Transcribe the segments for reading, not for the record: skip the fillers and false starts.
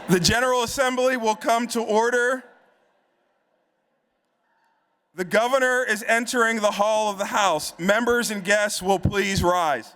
The General Assembly will come to order. The Governor is entering the hall of the House. Members and guests will please rise.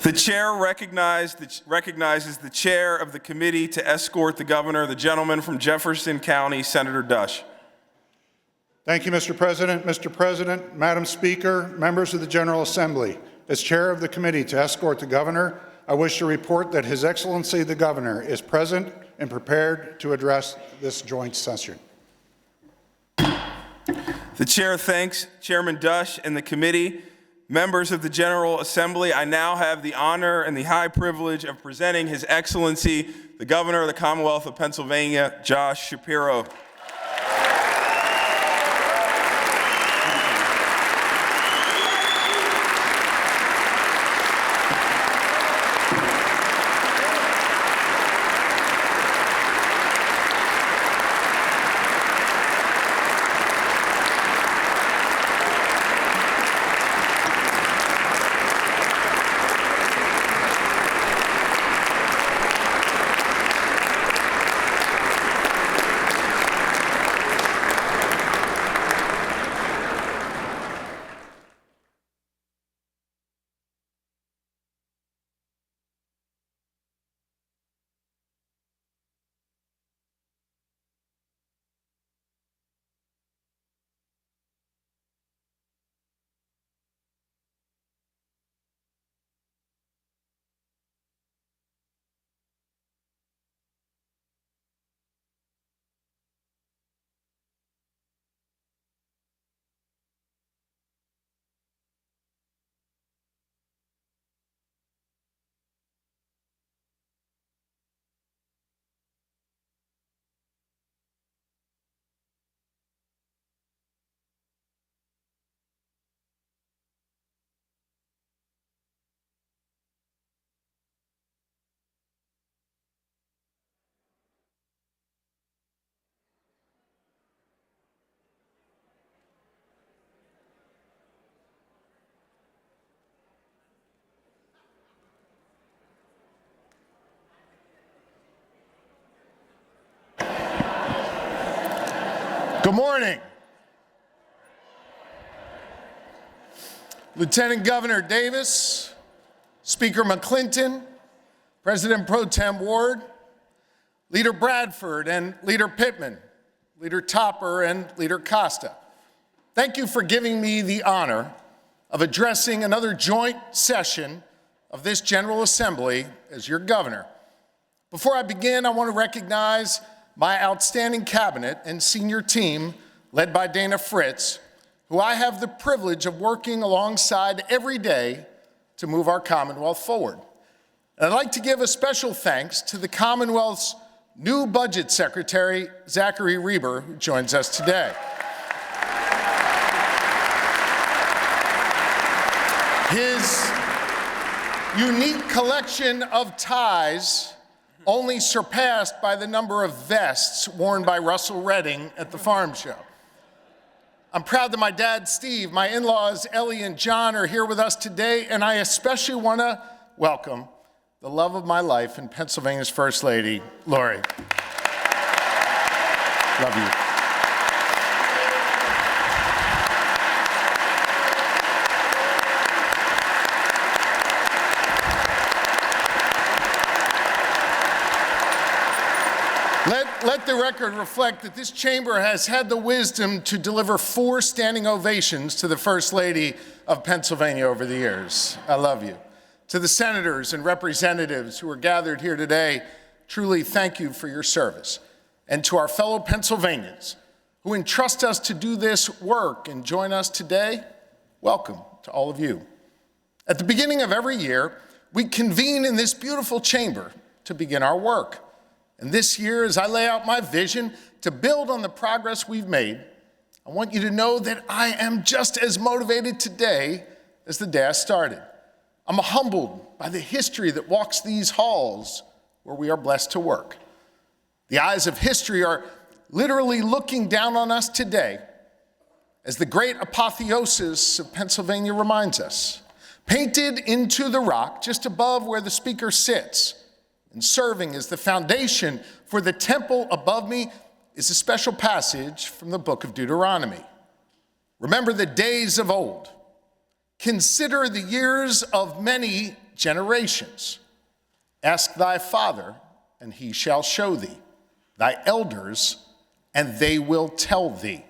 The chair recognizes the chair of the committee to escort the governor, the gentleman from Jefferson County, Senator Dush. Thank you, Mr. President. Mr. President, Madam Speaker, members of the General Assembly, as chair of the committee to escort the governor, I wish to report that His Excellency the Governor is present and prepared to address this joint session. The chair thanks Chairman Dush and the committee. Members of the General Assembly, I now have the honor and the high privilege of presenting His Excellency, the Governor of the Commonwealth of Pennsylvania, Josh Shapiro. Good morning. Lieutenant Governor Davis, Speaker McClinton, President Pro Tem Ward, Leader Bradford and Leader Pittman, Leader Topper and Leader Costa. Thank you for giving me the honor of addressing another joint session of this General Assembly as your governor. Before I begin, I want to recognize my outstanding cabinet and senior team led by Dana Fritz, who I have the privilege of working alongside every day to move our Commonwealth forward. And I'd like to give a special thanks to the Commonwealth's new Budget Secretary, Zachary Reber, who joins us today. His unique collection of ties only surpassed by the number of vests worn by Russell Redding at the farm show. I'm proud that my dad, Steve, my in-laws, Ellie and John, are here with us today, and I especially want to welcome the love of my life and Pennsylvania's First Lady, Lori. Love you. Let the record reflect that this chamber has had the wisdom to deliver 4 standing ovations to the First Lady of Pennsylvania over the years. I love you. To the senators and representatives who are gathered here today, truly thank you for your service. And to our fellow Pennsylvanians who entrust us to do this work and join us today, welcome to all of you. At the beginning of every year, we convene in this beautiful chamber to begin our work. And this year, as I lay out my vision to build on the progress we've made, I want you to know that I am just as motivated today as the day I started. I'm humbled by the history that walks these halls where we are blessed to work. The eyes of history are literally looking down on us today, as the great apotheosis of Pennsylvania reminds us. Painted into the rock just above where the speaker sits, and serving as the foundation for the temple above me, is a special passage from the book of Deuteronomy. Remember the days of old. Consider the years of many generations. Ask thy father, and he shall show thee, thy elders, and they will tell thee.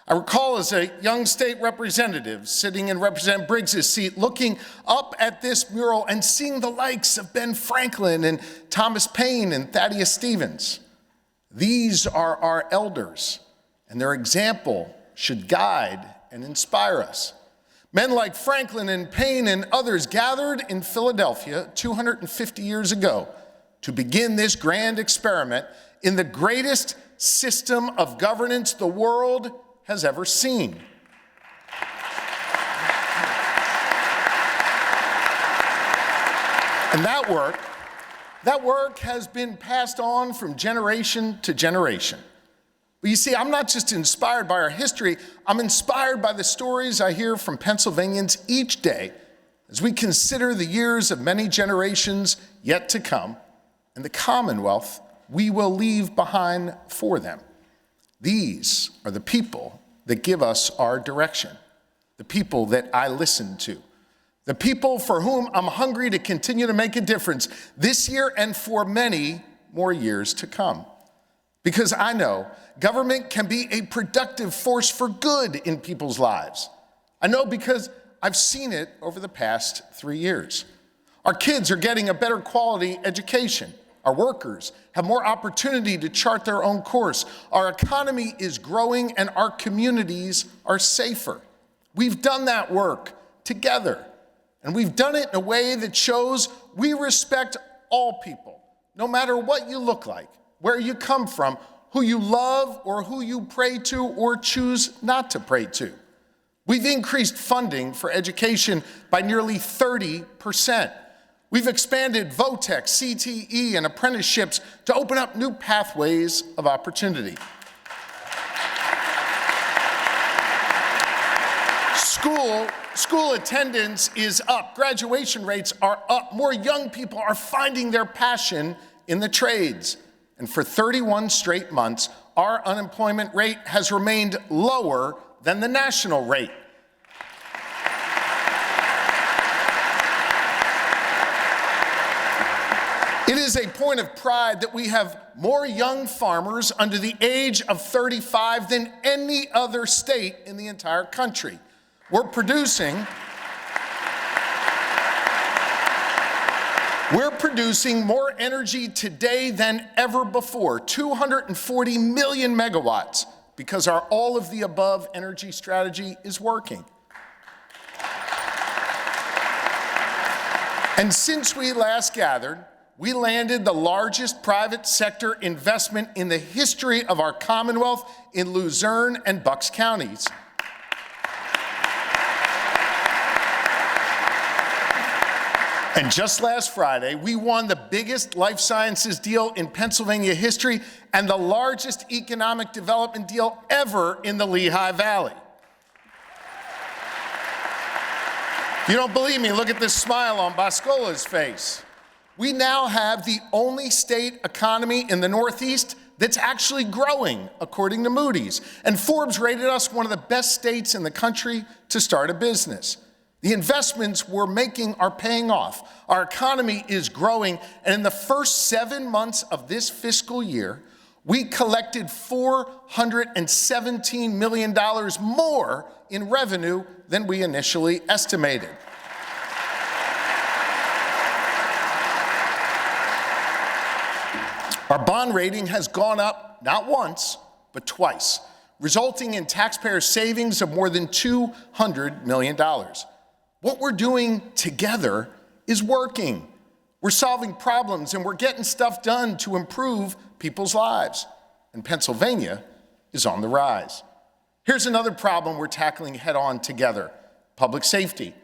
I recall as a young state representative sitting in Representative Briggs' seat, looking up at this mural and seeing the likes of Ben Franklin and Thomas Paine and Thaddeus Stevens. These are our elders, and their example should guide and inspire us. Men like Franklin and Paine and others gathered in Philadelphia 250 years ago to begin this grand experiment in the greatest system of governance the world has ever seen. And that work has been passed on from generation to generation. But you see, I'm not just inspired by our history, I'm inspired by the stories I hear from Pennsylvanians each day as we consider the years of many generations yet to come and the Commonwealth we will leave behind for them. These are the people that give us our direction, the people that I listen to, the people for whom I'm hungry to continue to make a difference this year and for many more years to come. Because I know government can be a productive force for good in people's lives. I know because I've seen it over the past 3 years. Our kids are getting a better quality education. Our workers have more opportunity to chart their own course. Our economy is growing and our communities are safer. We've done that work together, and we've done it in a way that shows we respect all people, no matter what you look like, where you come from, who you love or who you pray to or choose not to pray to. We've increased funding for education by nearly 30%. We've expanded VOTEC, CTE, and apprenticeships to open up new pathways of opportunity. School attendance is up. Graduation rates are up. More young people are finding their passion in the trades. And for 31 straight months, our unemployment rate has remained lower than the national rate. It is a point of pride that we have more young farmers under the age of 35 than any other state in the entire country. We're producing more energy today than ever before, 240 million megawatts because our all-of-the-above energy strategy is working. And since we last gathered, we landed the largest private sector investment in the history of our Commonwealth in Luzerne and Bucks counties. And just last Friday, we won the biggest life sciences deal in Pennsylvania history and the largest economic development deal ever in the Lehigh Valley. If you don't believe me, look at this smile on Boscola's face. We now have the only state economy in the Northeast that's actually growing, according to Moody's. And Forbes rated us one of the best states in the country to start a business. The investments we're making are paying off. Our economy is growing, and in the first 7 months of this fiscal year, we collected $417 million more in revenue than we initially estimated. Our bond rating has gone up not once, but twice, resulting in taxpayer savings of more than $200 million. What we're doing together is working. We're solving problems and we're getting stuff done to improve people's lives. And Pennsylvania is on the rise. Here's another problem we're tackling head on together: public safety.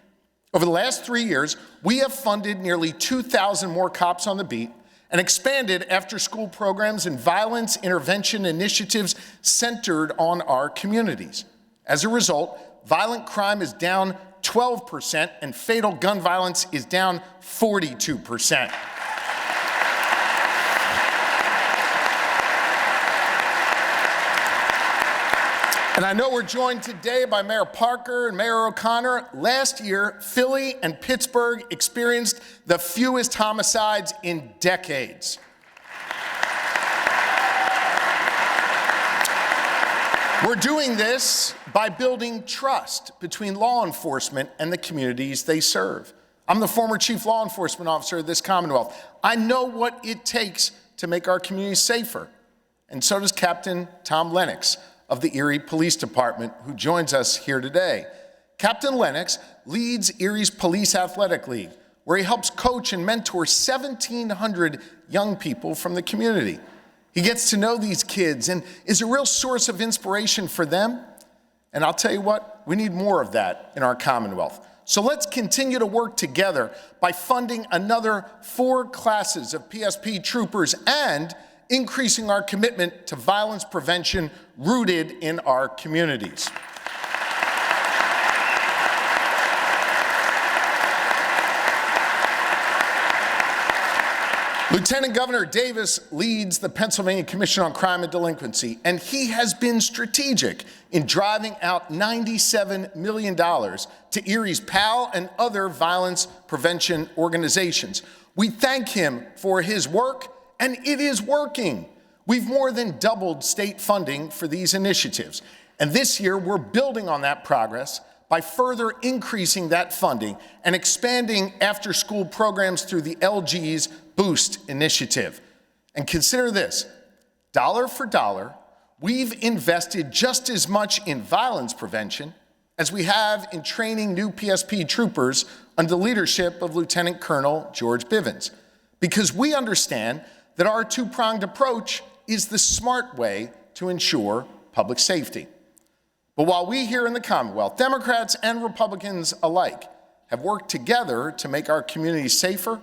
Over the last 3 years, we have funded nearly 2,000 more cops on the beat and expanded after-school programs and violence intervention initiatives centered on our communities. As a result, violent crime is down 12% and fatal gun violence is down 42%. And I know we're joined today by Mayor Parker and Mayor O'Connor. Last year, Philly and Pittsburgh experienced the fewest homicides in decades. We're doing this by building trust between law enforcement and the communities they serve. I'm the former chief law enforcement officer of this Commonwealth. I know what it takes to make our communities safer. And so does Captain Tom Lennox of the Erie Police Department, who joins us here today. Captain Lennox leads Erie's Police Athletic League, where he helps coach and mentor 1,700 young people from the community. He gets to know these kids and is a real source of inspiration for them. And I'll tell you what, we need more of that in our Commonwealth. So let's continue to work together by funding another 4 classes of PSP troopers and increasing our commitment to violence prevention rooted in our communities. Lieutenant Governor Davis leads the Pennsylvania Commission on Crime and Delinquency, and he has been strategic in driving out $97 million to Erie's PAL and other violence prevention organizations. We thank him for his work, and it is working. We've more than doubled state funding for these initiatives, and this year we're building on that progress by further increasing that funding and expanding after-school programs through the LG's Boost initiative. And consider this, dollar for dollar, we've invested just as much in violence prevention as we have in training new PSP troopers under the leadership of Lieutenant Colonel George Bivens, because we understand that our two-pronged approach is the smart way to ensure public safety. But while we here in the Commonwealth, Democrats and Republicans alike, have worked together to make our communities safer,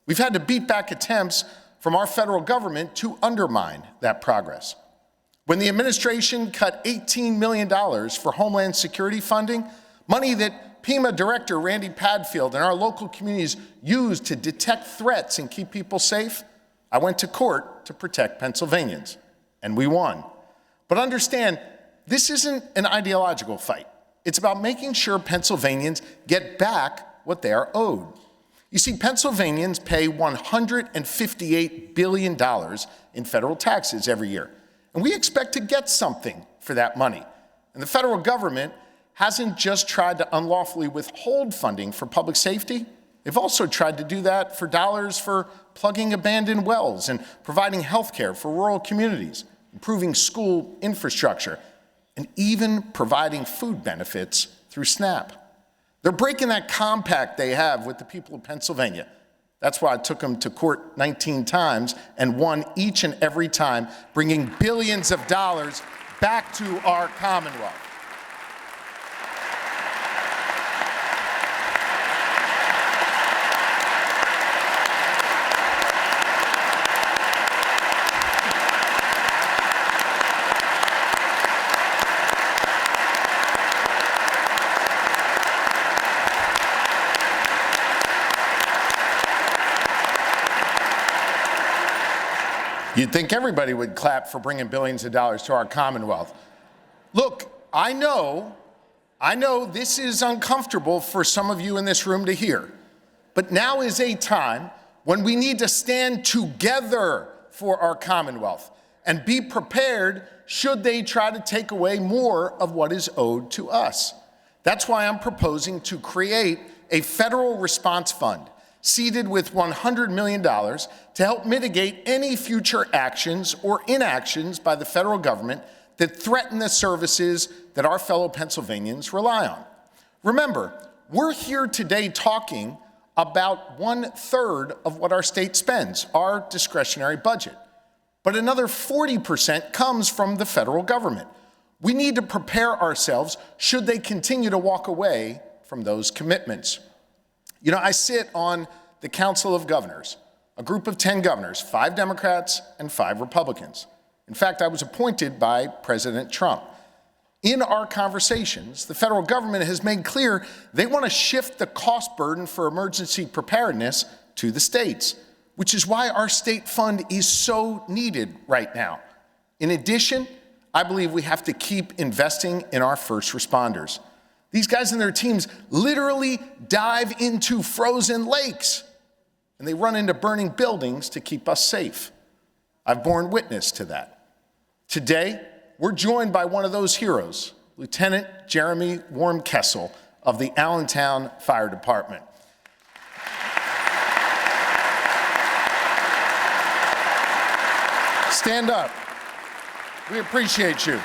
we've had to beat back attempts from our federal government to undermine that progress. When the administration cut $18 million for Homeland Security funding, money that PEMA Director Randy Padfield and our local communities used to detect threats and keep people safe, I went to court to protect Pennsylvanians, and we won. But understand, this isn't an ideological fight. It's about making sure Pennsylvanians get back what they are owed. You see, Pennsylvanians pay $158 billion in federal taxes every year, and we expect to get something for that money. And the federal government hasn't just tried to unlawfully withhold funding for public safety. They've also tried to do that for dollars for plugging abandoned wells and providing health care for rural communities. improving school infrastructure, and even providing food benefits through SNAP. They're breaking that compact they have with the people of Pennsylvania. That's why I took them to court 19 times and won each and every time, bringing billions of dollars back to our Commonwealth. You'd think everybody would clap for bringing billions of dollars to our Commonwealth. Look, I know this is uncomfortable for some of you in this room to hear, but now is a time when we need to stand together for our Commonwealth and be prepared should they try to take away more of what is owed to us. That's why I'm proposing to create a federal response fund seeded with $100 million to help mitigate any future actions or inactions by the federal government that threaten the services that our fellow Pennsylvanians rely on. Remember, we're here today talking about 1/3 of what our state spends, our discretionary budget. But another 40% comes from the federal government. We need to prepare ourselves should they continue to walk away from those commitments. You know, I sit on the Council of Governors, a group of 10 governors, 5 Democrats and 5 Republicans. In fact, I was appointed by President Trump. In our conversations, the federal government has made clear they want to shift the cost burden for emergency preparedness to the states, which is why our state fund is so needed right now. In addition, I believe we have to keep investing in our first responders. These guys and their teams literally dive into frozen lakes, and they run into burning buildings to keep us safe. I've borne witness to that. Today, we're joined by one of those heroes, Lieutenant Jeremy Warmkessel of the Allentown Fire Department. Stand up. We appreciate you.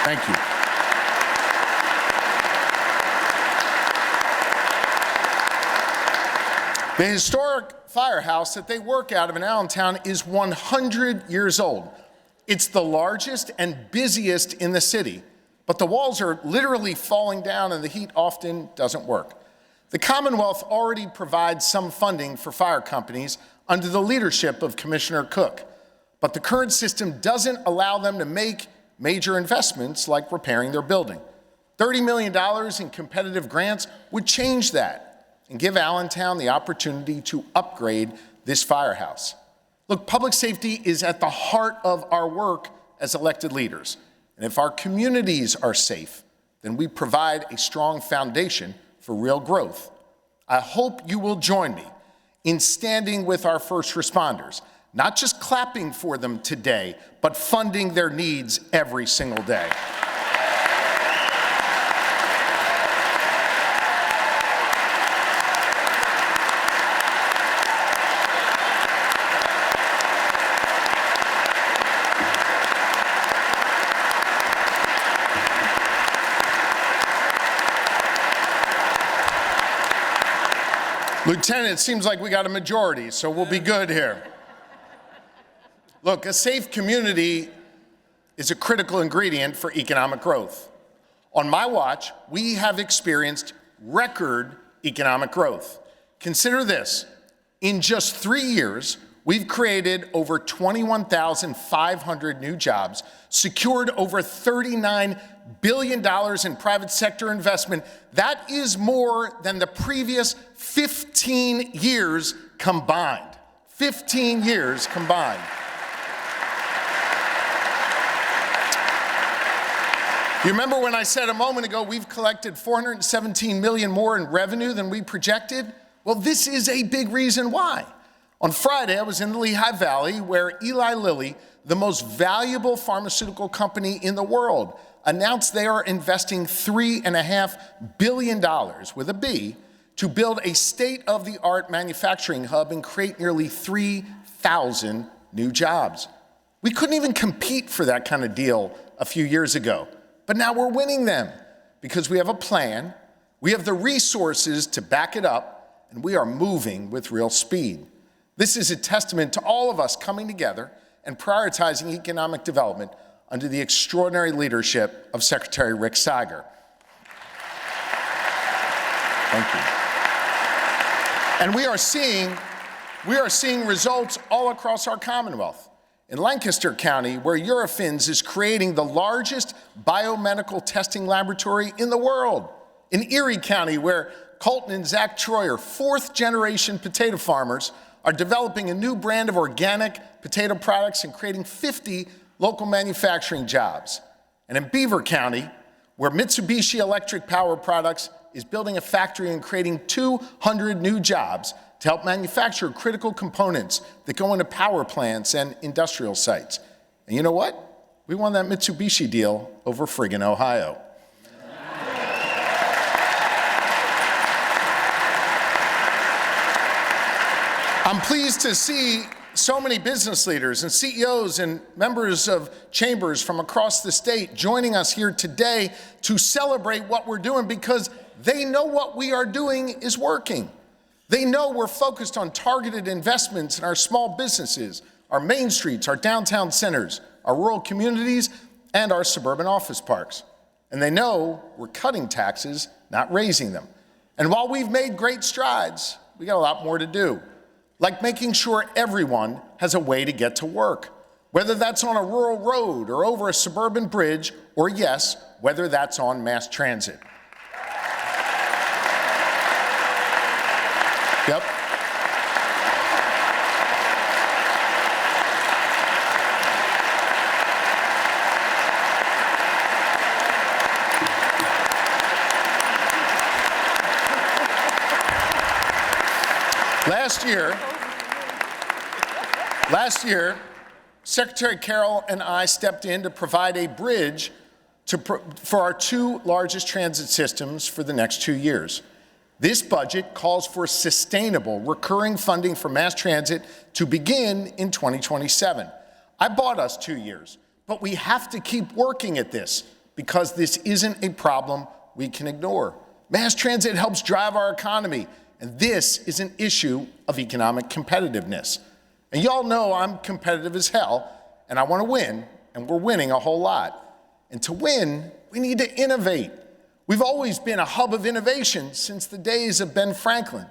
Thank you. The historic firehouse that they work out of in Allentown is 100 years old. It's the largest and busiest in the city, but the walls are literally falling down and the heat often doesn't work. The Commonwealth already provides some funding for fire companies under the leadership of Commissioner Cook, but the current system doesn't allow them to make major investments like repairing their building. $30 million in competitive grants would change that and give Allentown the opportunity to upgrade this firehouse. Look, public safety is at the heart of our work as elected leaders. And if our communities are safe, then we provide a strong foundation for real growth. I hope you will join me in standing with our first responders, not just clapping for them today, but funding their needs every single day. Lieutenant, it seems like we got a majority, so we'll be good here. Look, a safe community is a critical ingredient for economic growth. On my watch, we have experienced record economic growth. Consider this. In just 3 years, we've created over 21,500 new jobs, secured over $39 billion in private sector investment. That is more than the previous 15 years combined. 15 years combined. You remember when I said a moment ago we've collected $417 million more in revenue than we projected? Well, this is a big reason why. On Friday, I was in the Lehigh Valley where Eli Lilly, the most valuable pharmaceutical company in the world, announced they are investing $3.5 billion with a B to build a state-of-the-art manufacturing hub and create nearly 3,000 new jobs. We couldn't even compete for that kind of deal a few years ago, but now we're winning them because we have a plan, we have the resources to back it up, and we are moving with real speed. This is a testament to all of us coming together and prioritizing economic development under the extraordinary leadership of Secretary Rick Seiger. Thank you. And we are seeing results all across our Commonwealth. In Lancaster County, where Eurofins is creating the largest biomedical testing laboratory in the world. In Erie County, where Colton and Zach Troyer, fourth-generation potato farmers, are developing a new brand of organic potato products and creating 50 local manufacturing jobs. And in Beaver County, where Mitsubishi Electric Power Products is building a factory and creating 200 new jobs to help manufacture critical components that go into power plants and industrial sites. And you know what? We won that Mitsubishi deal over friggin' Ohio. I'm pleased to see so many business leaders and CEOs and members of chambers from across the state joining us here today to celebrate what we're doing because they know what we are doing is working. They know we're focused on targeted investments in our small businesses, our main streets, our downtown centers, our rural communities, and our suburban office parks. And they know we're cutting taxes, not raising them. And while we've made great strides, we got a lot more to do, like making sure everyone has a way to get to work, whether that's on a rural road or over a suburban bridge, or yes, whether that's on mass transit. Yep. Last year, Secretary Carroll and I stepped in to provide a bridge for our two largest transit systems for the next 2 years. This budget calls for sustainable, recurring funding for mass transit to begin in 2027. I bought us 2 years, but we have to keep working at this because this isn't a problem we can ignore. Mass transit helps drive our economy, and this is an issue of economic competitiveness. And y'all know I'm competitive as hell, and I want to win, and we're winning a whole lot. And to win, we need to innovate. We've always been a hub of innovation since the days of Ben Franklin.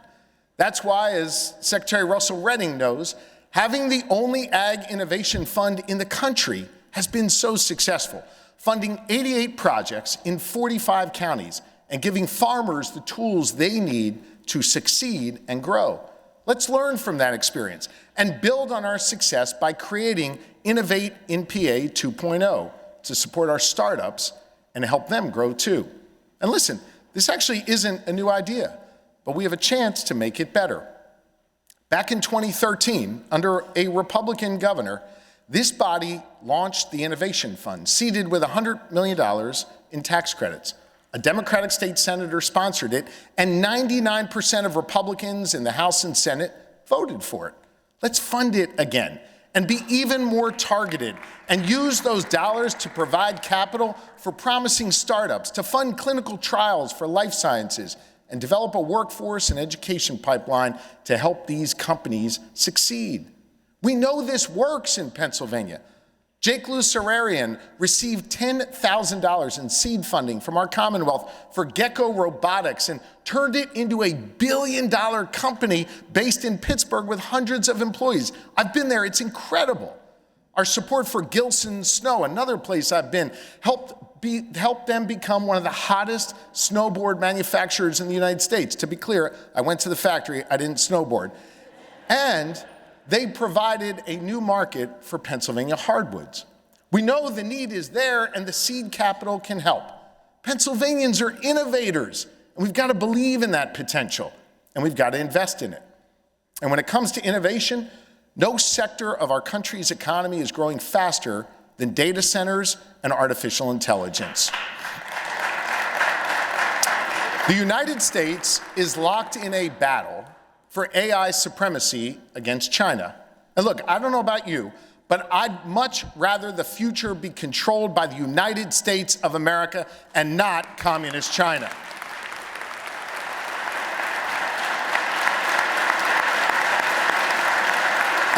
That's why, as Secretary Russell Redding knows, having the only Ag Innovation Fund in the country has been so successful, funding 88 projects in 45 counties and giving farmers the tools they need to succeed and grow. Let's learn from that experience and build on our success by creating Innovate in PA 2.0 to support our startups and help them grow too. And listen, this actually isn't a new idea, but we have a chance to make it better. Back in 2013, under a Republican governor, this body launched the Innovation Fund, seeded with $100 million in tax credits. A Democratic state senator sponsored it, and 99% of Republicans in the House and Senate voted for it. Let's fund it again and be even more targeted and use those dollars to provide capital for promising startups, to fund clinical trials for life sciences, and develop a workforce and education pipeline to help these companies succeed. We know this works in Pennsylvania. Jake Lucerarian received $10,000 in seed funding from our Commonwealth for Gecko Robotics and turned it into a billion-dollar company based in Pittsburgh with hundreds of employees. I've been there, it's incredible. Our support for Gilson Snow, another place I've been, helped them become one of the hottest snowboard manufacturers in the United States. To be clear, I went to the factory, I didn't snowboard. And they provided a new market for Pennsylvania hardwoods. We know the need is there and the seed capital can help. Pennsylvanians are innovators, and we've got to believe in that potential, and we've got to invest in it. And when it comes to innovation, no sector of our country's economy is growing faster than data centers and artificial intelligence. The United States is locked in a battle for AI supremacy against China. And look, I don't know about you, but I'd much rather the future be controlled by the United States of America and not communist China.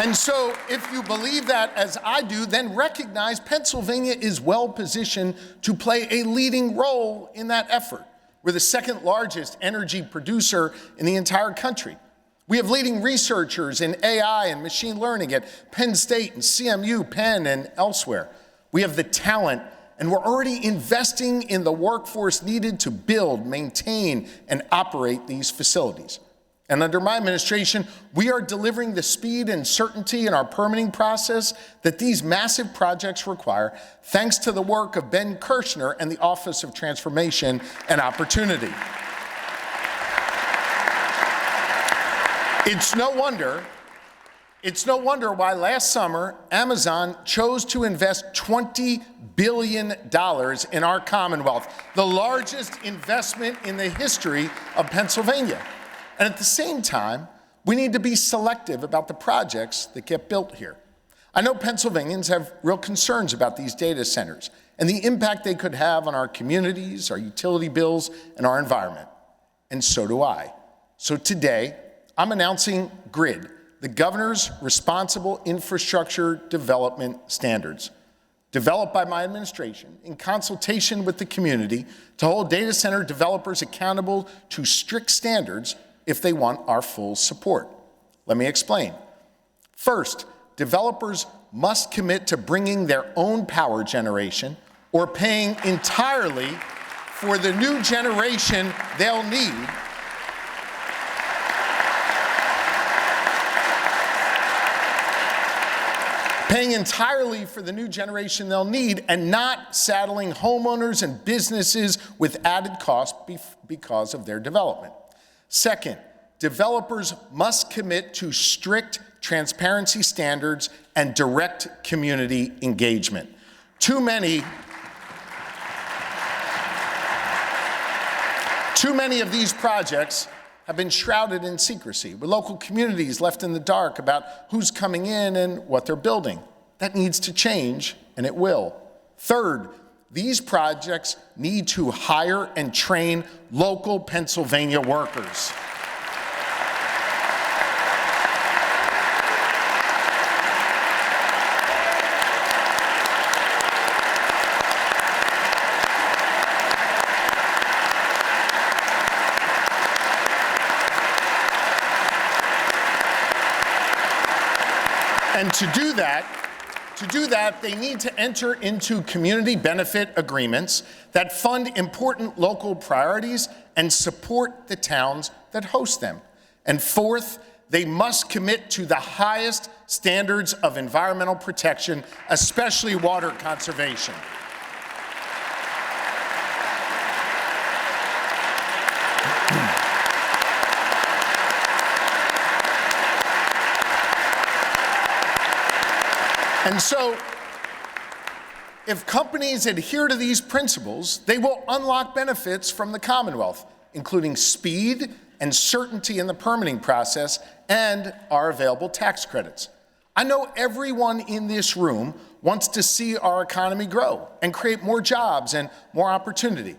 And so, if you believe that as I do, then recognize Pennsylvania is well positioned to play a leading role in that effort. We're the second largest energy producer in the entire country. We have leading researchers in AI and machine learning at Penn State and CMU, Penn, and elsewhere. We have the talent, and we're already investing in the workforce needed to build, maintain, and operate these facilities. And under my administration, we are delivering the speed and certainty in our permitting process that these massive projects require, thanks to the work of Ben Kirshner and the Office of Transformation and Opportunity. It's no wonder why last summer Amazon chose to invest $20 billion in our Commonwealth, the largest investment in the history of Pennsylvania. And at the same time, we need to be selective about the projects that get built here. I know Pennsylvanians have real concerns about these data centers and the impact they could have on our communities, our utility bills, and our environment. And so do I. So today, I'm announcing GRID, the Governor's Responsible Infrastructure Development Standards, developed by my administration in consultation with the community to hold data center developers accountable to strict standards if they want our full support. Let me explain. First, developers must commit to bringing their own power generation or paying entirely for the new generation they'll need and not saddling homeowners and businesses with added costs because of their development. Second, developers must commit to strict transparency standards and direct community engagement. Too many of these projects have been shrouded in secrecy, with local communities left in the dark about who's coming in and what they're building. That needs to change, and it will. Third, these projects need to hire and train local Pennsylvania workers. And to do that, they need to enter into community benefit agreements that fund important local priorities and support the towns that host them. And fourth, they must commit to the highest standards of environmental protection, especially water conservation. And so, if companies adhere to these principles, they will unlock benefits from the Commonwealth, including speed and certainty in the permitting process and our available tax credits. I know everyone in this room wants to see our economy grow and create more jobs and more opportunity.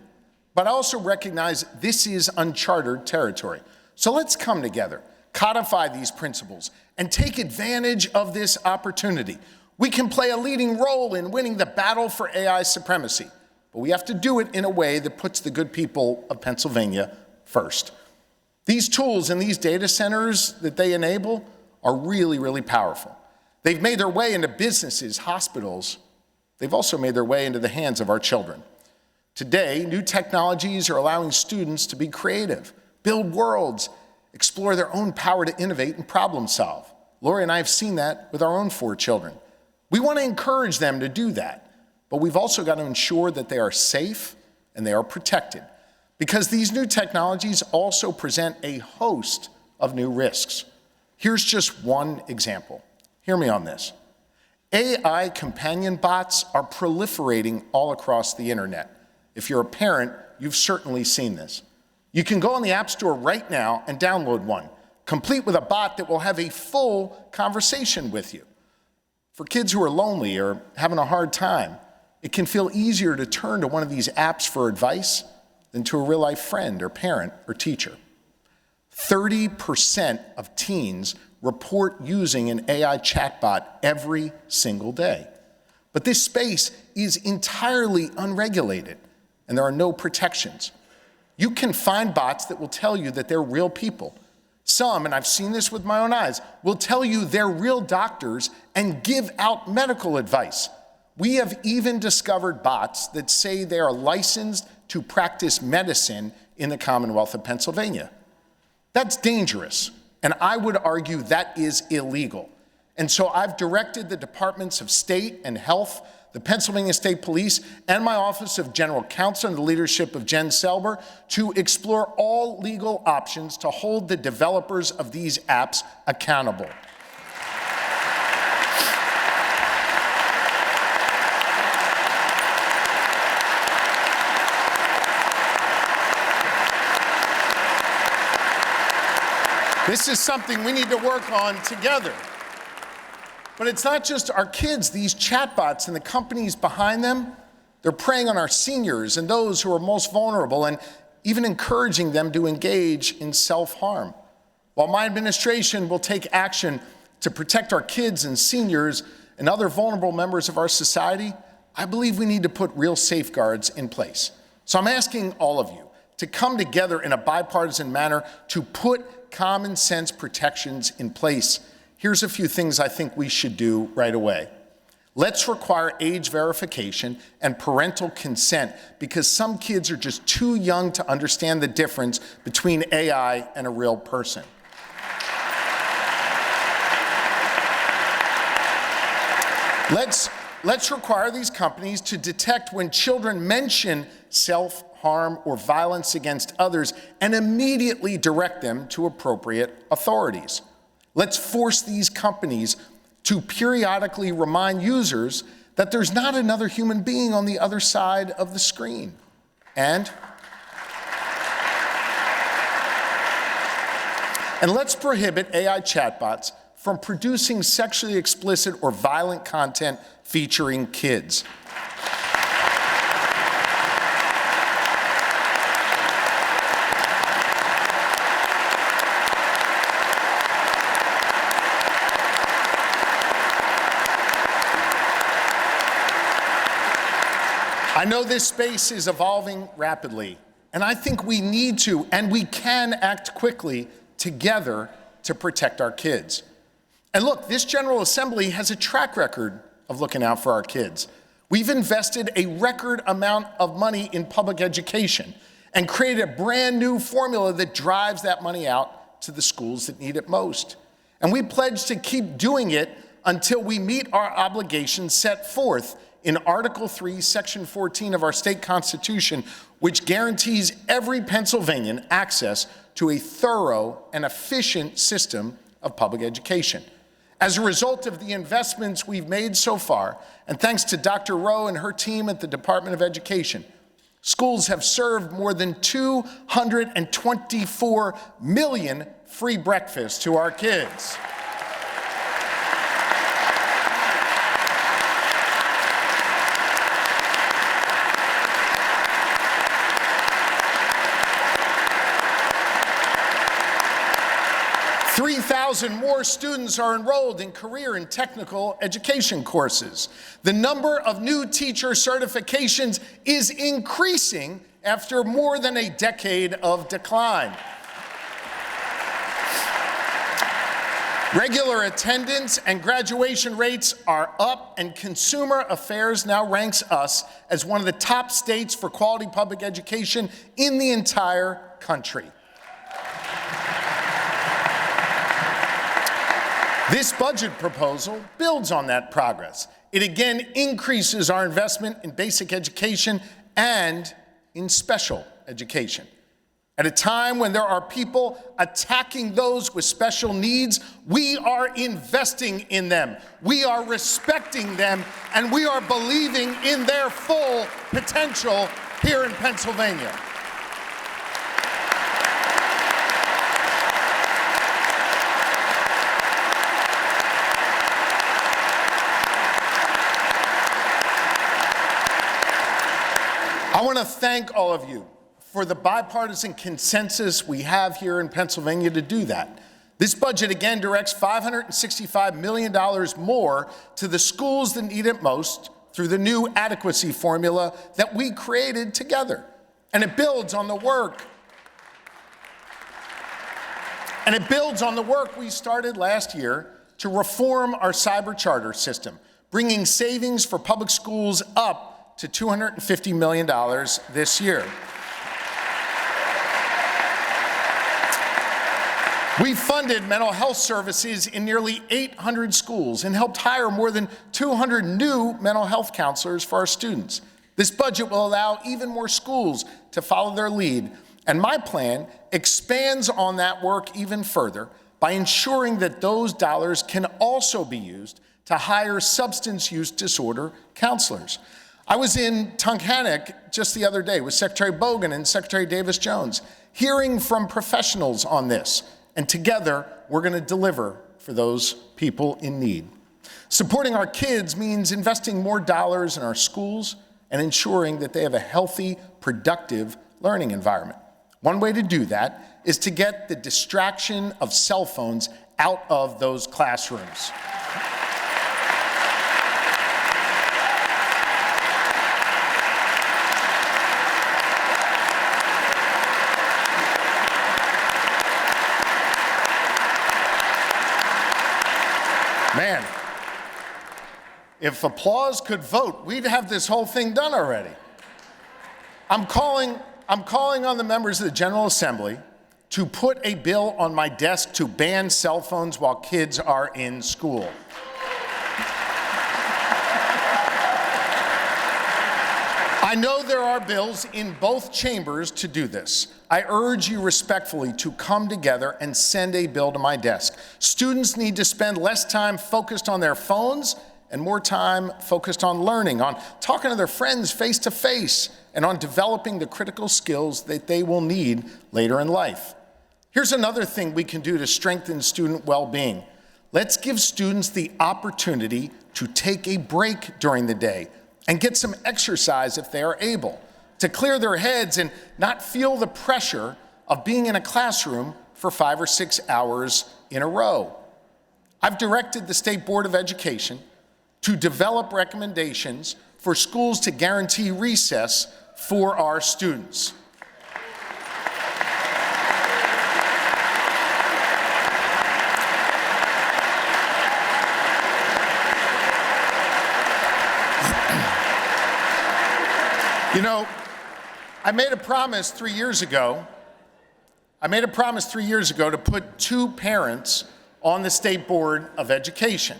But I also recognize this is uncharted territory. So let's come together, codify these principles, and take advantage of this opportunity. We can play a leading role in winning the battle for AI supremacy, but we have to do it in a way that puts the good people of Pennsylvania first. These tools and these data centers that they enable are really, really powerful. They've made their way into businesses, hospitals. They've also made their way into the hands of our children. Today, new technologies are allowing students to be creative, build worlds, explore their own power to innovate and problem solve. Lori and I have seen that with our own 4 children. We want to encourage them to do that, but we've also got to ensure that they are safe and they are protected, because these new technologies also present a host of new risks. Here's just one example. Hear me on this. AI companion bots are proliferating all across the internet. If you're a parent, you've certainly seen this. You can go on the App Store right now and download one, complete with a bot that will have a full conversation with you. For kids who are lonely or having a hard time, it can feel easier to turn to one of these apps for advice than to a real-life friend or parent or teacher. 30% of teens report using an AI chatbot every single day. But this space is entirely unregulated, and there are no protections. You can find bots that will tell you that they're real people. Some, and I've seen this with my own eyes, will tell you they're real doctors and give out medical advice. We have even discovered bots that say they are licensed to practice medicine in the Commonwealth of Pennsylvania. That's dangerous, and I would argue that is illegal. And so I've directed the Departments of State and Health, the Pennsylvania State Police, and my Office of General Counsel and the leadership of Jen Selber to explore all legal options to hold the developers of these apps accountable. This is something we need to work on together. But it's not just our kids, these chatbots and the companies behind them, they're preying on our seniors and those who are most vulnerable and even encouraging them to engage in self-harm. While my administration will take action to protect our kids and seniors and other vulnerable members of our society, I believe we need to put real safeguards in place. So I'm asking all of you to come together in a bipartisan manner to put common sense protections in place. Here's a few things I think we should do right away. Let's require age verification and parental consent because some kids are just too young to understand the difference between AI and a real person. Let's require these companies to detect when children mention self-harm or violence against others and immediately direct them to appropriate authorities. Let's force these companies to periodically remind users that there's not another human being on the other side of the screen. And let's prohibit AI chatbots from producing sexually explicit or violent content featuring kids. I know this space is evolving rapidly, and I think we need to and we can act quickly together to protect our kids. And look, this General Assembly has a track record of looking out for our kids. We've invested a record amount of money in public education and created a brand new formula that drives that money out to the schools that need it most. And we pledge to keep doing it until we meet our obligations set forth in Article 3, Section 14 of our state constitution, which guarantees every Pennsylvanian access to a thorough and efficient system of public education. As a result of the investments we've made so far, and thanks to Dr. Rowe and her team at the Department of Education, schools have served more than 224 million free breakfasts to our kids. More students are enrolled in career and technical education courses. The number of new teacher certifications is increasing after more than a decade of decline. Regular attendance and graduation rates are up, and Consumer Affairs now ranks us as one of the top states for quality public education in the entire country. This budget proposal builds on that progress. It again increases our investment in basic education and in special education. At a time when there are people attacking those with special needs, we are investing in them, we are respecting them, and we are believing in their full potential here in Pennsylvania. want to thank all of you for the bipartisan consensus we have here in Pennsylvania to do that. This budget again directs $565 million more to the schools that need it most through the new adequacy formula that we created together. And it builds on the work. We started last year to reform our cyber charter system, bringing savings for public schools up to $250 million this year. We funded mental health services in nearly 800 schools and helped hire more than 200 new mental health counselors for our students. This budget will allow even more schools to follow their lead, and my plan expands on that work even further by ensuring that those dollars can also be used to hire substance use disorder counselors. I was in Tunkhannock just the other day with Secretary Bogan and Secretary Davis-Jones, hearing from professionals on this. And together, we're going to deliver for those people in need. Supporting our kids means investing more dollars in our schools and ensuring that they have a healthy, productive learning environment. One way to do that is to get the distraction of cell phones out of those classrooms. Man, if applause could vote, we'd have this whole thing done already. I'm calling on the members of the General Assembly to put a bill on my desk to ban cell phones while kids are in school. I know there are bills in both chambers to do this. I urge you respectfully to come together and send a bill to my desk. Students need to spend less time focused on their phones and more time focused on learning, on talking to their friends face to face, and on developing the critical skills that they will need later in life. Here's another thing we can do to strengthen student well-being. Let's give students the opportunity to take a break during the day and get some exercise if they are able, to clear their heads and not feel the pressure of being in a classroom for 5 or 6 hours in a row. I've directed the State Board of Education to develop recommendations for schools to guarantee recess for our students. You know, I made a promise 3 years ago to put 2 parents on the State Board of Education.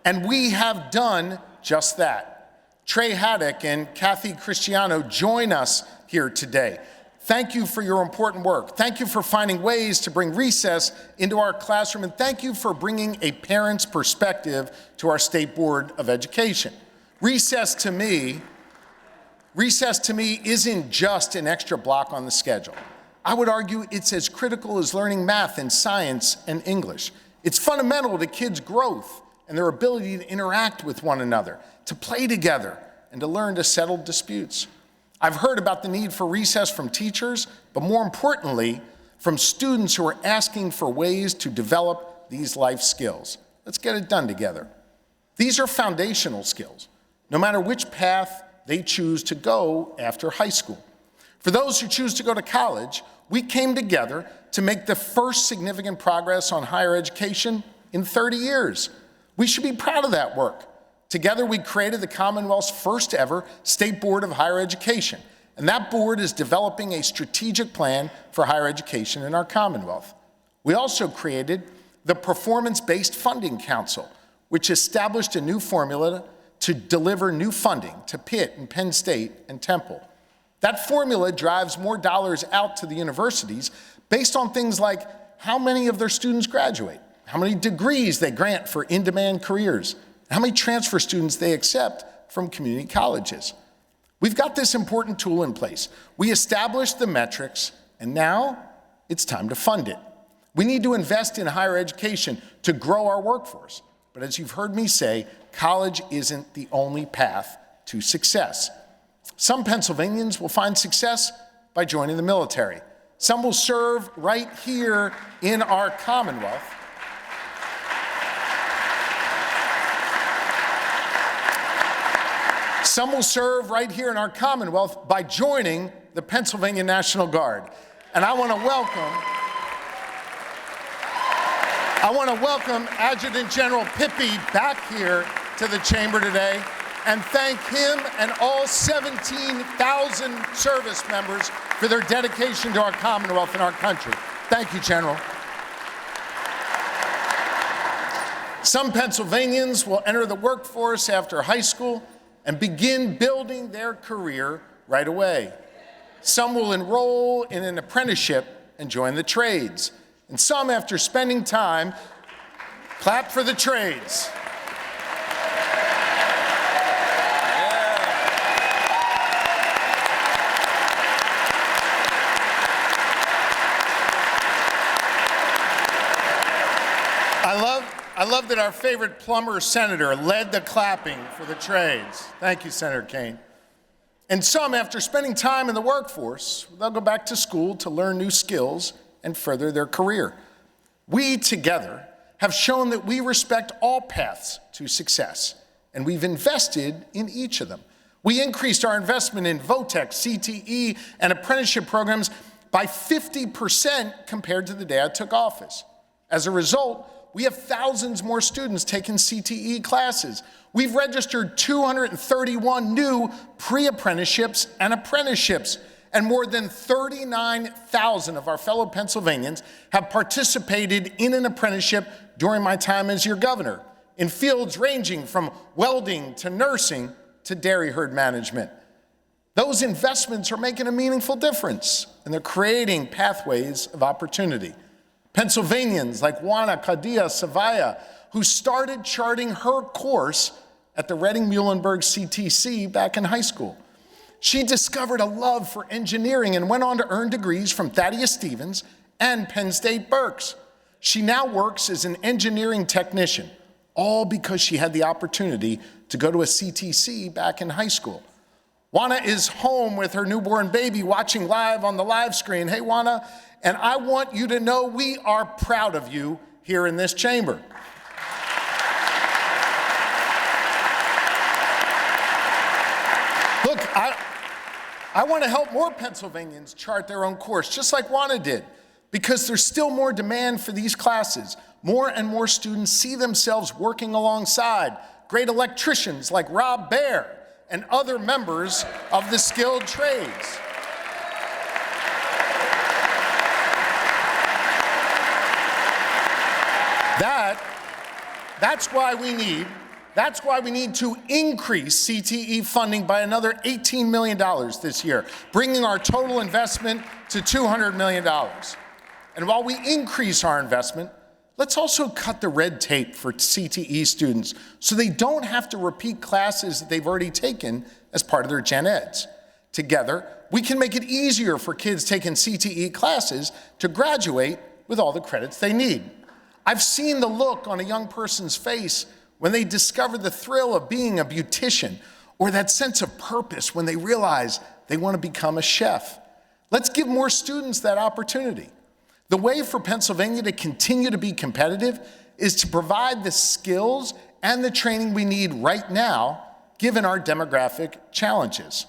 And we have done just that. Trey Haddock and Kathy Cristiano join us here today. Thank you for your important work. Thank you for finding ways to bring recess into our classroom, and thank you for bringing a parent's perspective to our State Board of Education. Recess to me isn't just an extra block on the schedule. I would argue it's as critical as learning math and science and English. It's fundamental to kids' growth and their ability to interact with one another, to play together, and to learn to settle disputes. I've heard about the need for recess from teachers, but more importantly, from students who are asking for ways to develop these life skills. Let's get it done together. These are foundational skills, no matter which path they choose to go after high school. For those who choose to go to college, we came together to make the first significant progress on higher education in 30 years. We should be proud of that work. Together, we created the Commonwealth's first ever State Board of Higher Education, and that board is developing a strategic plan for higher education in our Commonwealth. We also created the Performance-Based Funding Council, which established a new formula to deliver new funding to Pitt and Penn State and Temple. That formula drives more dollars out to the universities based on things like how many of their students graduate, how many degrees they grant for in-demand careers, how many transfer students they accept from community colleges. We've got this important tool in place. We established the metrics, and now it's time to fund it. We need to invest in higher education to grow our workforce. But as you've heard me say, college isn't the only path to success. Some Pennsylvanians will find success by joining the military. Some will serve right here in our Commonwealth. Some will serve right here in our Commonwealth by joining the Pennsylvania National Guard. And I want to welcome Adjutant General Pippi back here to the chamber today and thank him and all 17,000 service members for their dedication to our Commonwealth and our country. Thank you, General. Some Pennsylvanians will enter the workforce after high school and begin building their career right away. Some will enroll in an apprenticeship and join the trades. And some, after spending time, clap for the trades. I love that our favorite plumber senator led the clapping for the trades. Thank you, Senator Kane. And some, after spending time in the workforce, they'll go back to school to learn new skills and further their career. We together have shown that we respect all paths to success, and we've invested in each of them. We increased our investment in VOTEC, CTE, and apprenticeship programs by 50% compared to the day I took office. As a result, we have thousands more students taking CTE classes. We've registered 231 new pre-apprenticeships and apprenticeships, and more than 39,000 of our fellow Pennsylvanians have participated in an apprenticeship during my time as your governor, in fields ranging from welding to nursing to dairy herd management. Those investments are making a meaningful difference, and they're creating pathways of opportunity. Pennsylvanians like Juana Cadilla Savaya, who started charting her course at the Reading-Muhlenberg CTC back in high school. She discovered a love for engineering and went on to earn degrees from Thaddeus Stevens and Penn State Berks. She now works as an engineering technician, all because she had the opportunity to go to a CTC back in high school. Juana is home with her newborn baby watching live on the live screen. Hey, Juana, and I want you to know we are proud of you here in this chamber. Look, I want to help more Pennsylvanians chart their own course, just like Juana did, because there's still more demand for these classes. More and more students see themselves working alongside great electricians like Rob Baer and other members of the skilled trades. That's why we need to increase CTE funding by another $18 million this year, bringing our total investment to $200 million. And while we increase our investment, let's also cut the red tape for CTE students so they don't have to repeat classes that they've already taken as part of their gen eds. Together, we can make it easier for kids taking CTE classes to graduate with all the credits they need. I've seen the look on a young person's face when they discover the thrill of being a beautician, or that sense of purpose when they realize they want to become a chef. Let's give more students that opportunity. The way for Pennsylvania to continue to be competitive is to provide the skills and the training we need right now, given our demographic challenges.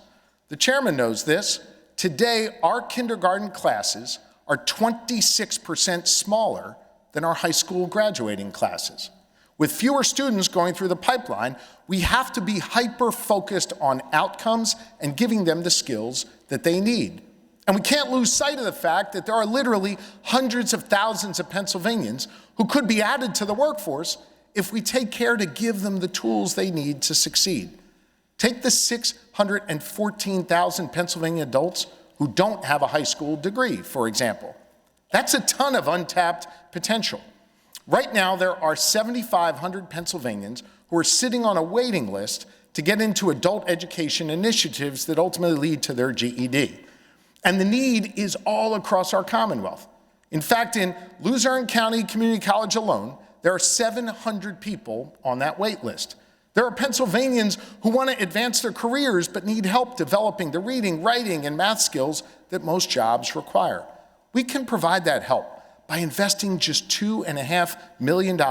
The chairman knows this. Today, our kindergarten classes are 26% smaller than our high school graduating classes. With fewer students going through the pipeline, we have to be hyper-focused on outcomes and giving them the skills that they need. And we can't lose sight of the fact that there are literally hundreds of thousands of Pennsylvanians who could be added to the workforce if we take care to give them the tools they need to succeed. Take the 614,000 Pennsylvania adults who don't have a high school degree, for example. That's a ton of untapped potential. Right now, there are 7,500 Pennsylvanians who are sitting on a waiting list to get into adult education initiatives that ultimately lead to their GED. And the need is all across our Commonwealth. In fact, in Luzerne County Community College alone, there are 700 people on that wait list. There are Pennsylvanians who want to advance their careers but need help developing the reading, writing, and math skills that most jobs require. We can provide that help by investing just $2.5 million.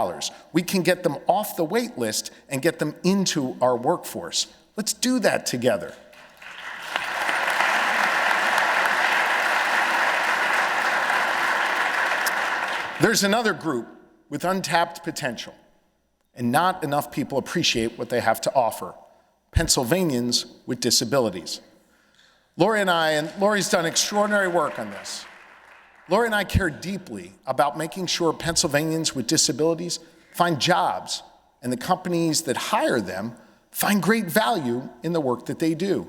We can get them off the wait list and get them into our workforce. Let's do that together. There's another group with untapped potential, and not enough people appreciate what they have to offer: Pennsylvanians with disabilities. Lori and I, and Lori's done extraordinary work on this. Lori and I care deeply about making sure Pennsylvanians with disabilities find jobs, and the companies that hire them find great value in the work that they do.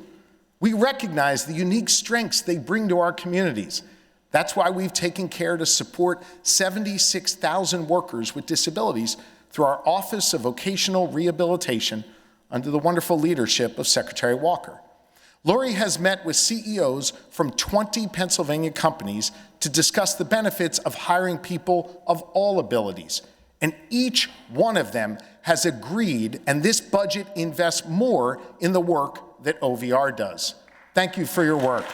We recognize the unique strengths they bring to our communities. That's why we've taken care to support 76,000 workers with disabilities through our Office of Vocational Rehabilitation under the wonderful leadership of Secretary Walker. Lori has met with CEOs from 20 Pennsylvania companies to discuss the benefits of hiring people of all abilities. And each one of them has agreed, and this budget invests more in the work that OVR does. Thank you for your work.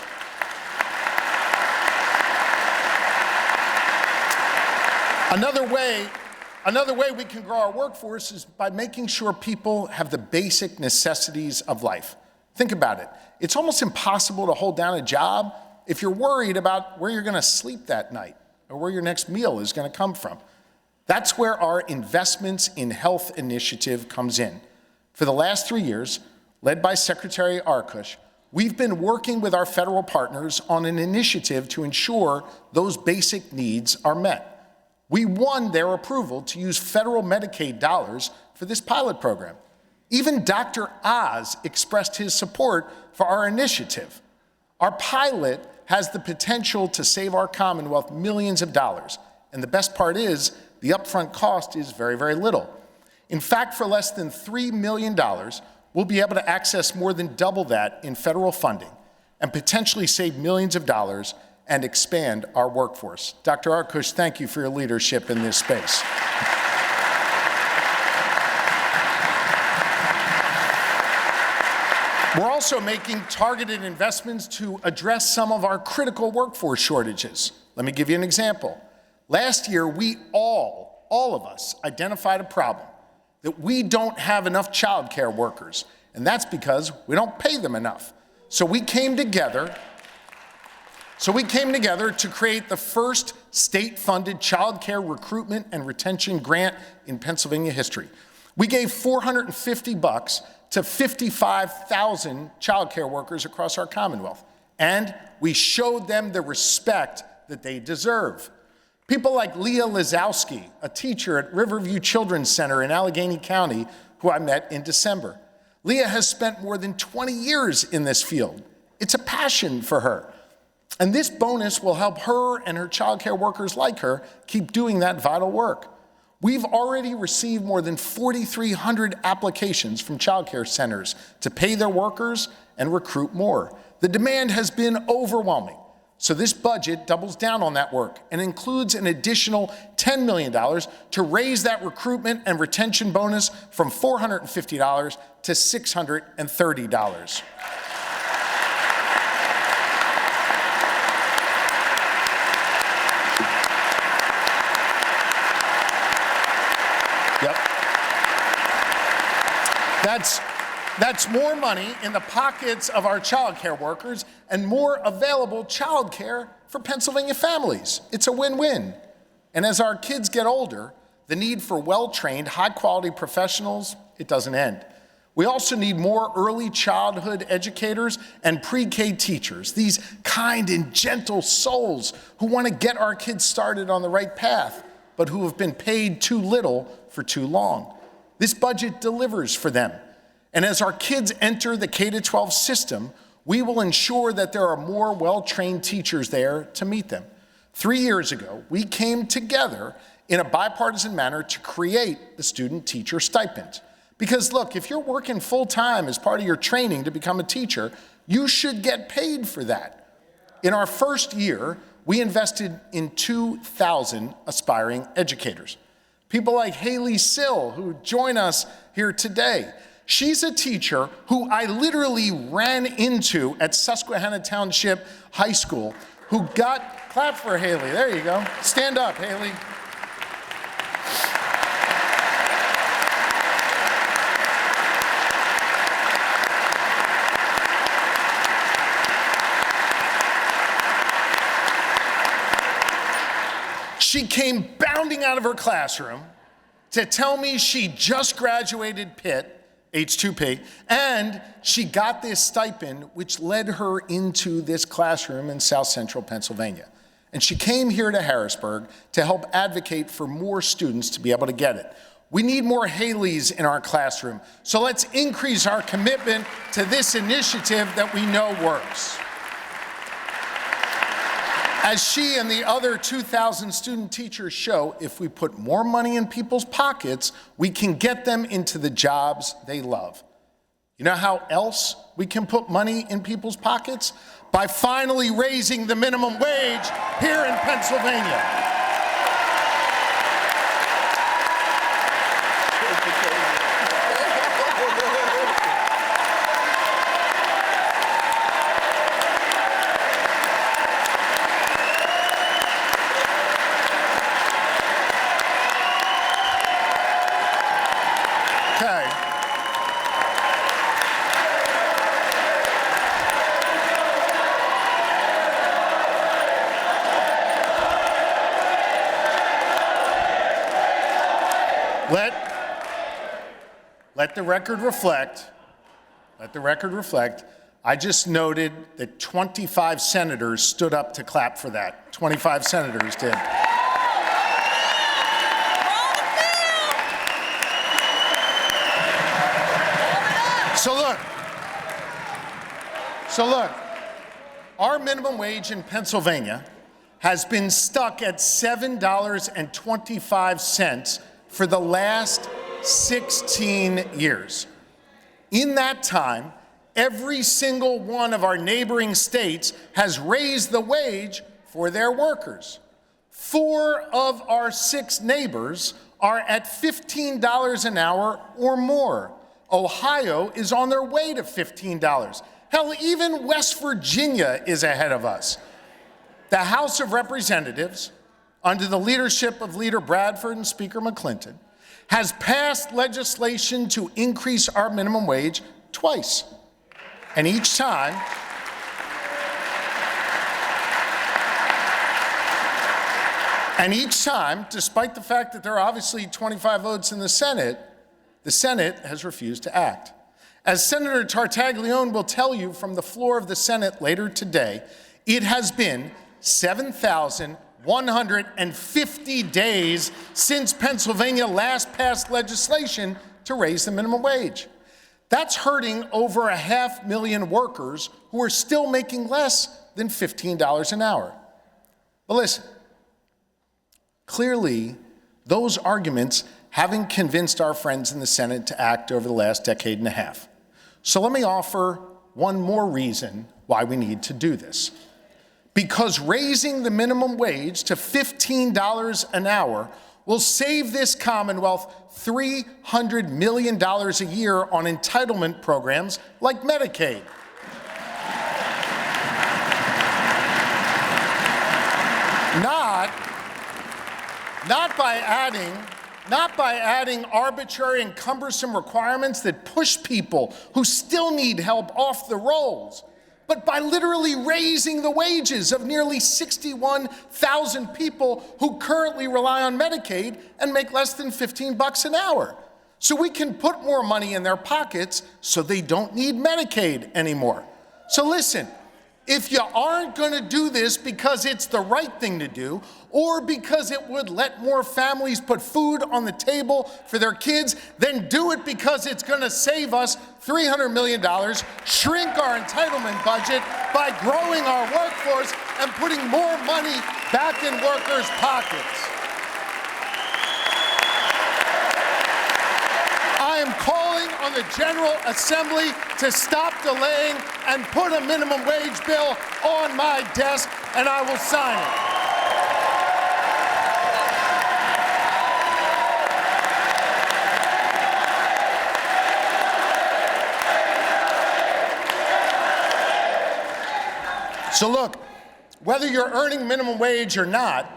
Another way we can grow our workforce is by making sure people have the basic necessities of life. Think about it. It's almost impossible to hold down a job if you're worried about where you're going to sleep that night or where your next meal is going to come from. That's where our Investments in Health initiative comes in. For the last 3 years, led by Secretary Arkush, we've been working with our federal partners on an initiative to ensure those basic needs are met. We won their approval to use federal Medicaid dollars for this pilot program. Even Dr. Oz expressed his support for our initiative. Our pilot has the potential to save our Commonwealth millions of dollars. And the best part is, the upfront cost is very, very little. In fact, for less than $3 million, we'll be able to access more than double that in federal funding and potentially save millions of dollars and expand our workforce. Dr. Arkush, thank you for your leadership in this space. We're also making targeted investments to address some of our critical workforce shortages. Let me give you an example. Last year, we all of us identified a problem, that we don't have enough childcare workers, and that's because we don't pay them enough. So we came together to create the first state-funded childcare recruitment and retention grant in Pennsylvania history. We gave $450 to 55,000 childcare workers across our Commonwealth, and we showed them the respect that they deserve. People like Leah Lazowski, a teacher at Riverview Children's Center in Allegheny County, who I met in December. Leah has spent more than 20 years in this field. It's a passion for her. And this bonus will help her and her childcare workers like her keep doing that vital work. We've already received more than 4,300 applications from childcare centers to pay their workers and recruit more. The demand has been overwhelming. So this budget doubles down on that work and includes an additional $10 million to raise that recruitment and retention bonus from $450 to $630. Yep. That's more money in the pockets of our child care workers and more available child care for Pennsylvania families. It's a win-win. And as our kids get older, the need for well-trained, high-quality professionals, it doesn't end. We also need more early childhood educators and pre-K teachers, these kind and gentle souls who want to get our kids started on the right path, but who have been paid too little for too long. This budget delivers for them. And as our kids enter the K-12 system, we will ensure that there are more well-trained teachers there to meet them. 3 years ago, we came together in a bipartisan manner to create the student teacher stipend. Because look, if you're working full-time as part of your training to become a teacher, you should get paid for that. In our first year, we invested in 2,000 aspiring educators. People like Haley Sill, who join us here today. She's a teacher who I literally ran into at Susquehanna Township High School, who got, clap for Haley, there you go. Stand up, Haley. She came bounding out of her classroom to tell me she just graduated Pitt, H2P, and she got this stipend, which led her into this classroom in South Central Pennsylvania. And she came here to Harrisburg to help advocate for more students to be able to get it. We need more Haleys in our classroom, so let's increase our commitment to this initiative that we know works. As she and the other 2,000 student teachers show, if we put more money in people's pockets, we can get them into the jobs they love. You know how else we can put money in people's pockets? By finally raising the minimum wage here in Pennsylvania. Let the record reflect, I just noted that 25 senators stood up to clap for that. 25 senators did. So look, our minimum wage in Pennsylvania has been stuck at $7.25 for the last 16 years. In that time, every single one of our neighboring states has raised the wage for their workers. 4 of our 6 neighbors are at $15 an hour or more. Ohio is on their way to $15. Hell, even West Virginia is ahead of us. The House of Representatives, under the leadership of Leader Bradford and Speaker McClinton, has passed legislation to increase our minimum wage twice. And each time, despite the fact that there are obviously 25 votes in the Senate has refused to act. As Senator Tartaglione will tell you from the floor of the Senate later today, it has been 7,150 days since Pennsylvania last passed legislation to raise the minimum wage. That's hurting over 500,000 workers who are still making less than $15 an hour. But listen, clearly, those arguments haven't convinced our friends in the Senate to act over the last decade and a half. So let me offer one more reason why we need to do this. Because raising the minimum wage to $15 an hour will save this Commonwealth $300 million a year on entitlement programs like Medicaid. Not by adding arbitrary and cumbersome requirements that push people who still need help off the rolls, but by literally raising the wages of nearly 61,000 people who currently rely on Medicaid and make less than $15 an hour. So we can put more money in their pockets so they don't need Medicaid anymore. So listen, if you aren't going to do this because it's the right thing to do, or because it would let more families put food on the table for their kids, then do it because it's going to save us $300 million, shrink our entitlement budget by growing our workforce and putting more money back in workers' pockets. I am calling on the General Assembly to stop delaying and put a minimum wage bill on my desk, and I will sign it. So look, whether you're earning minimum wage or not,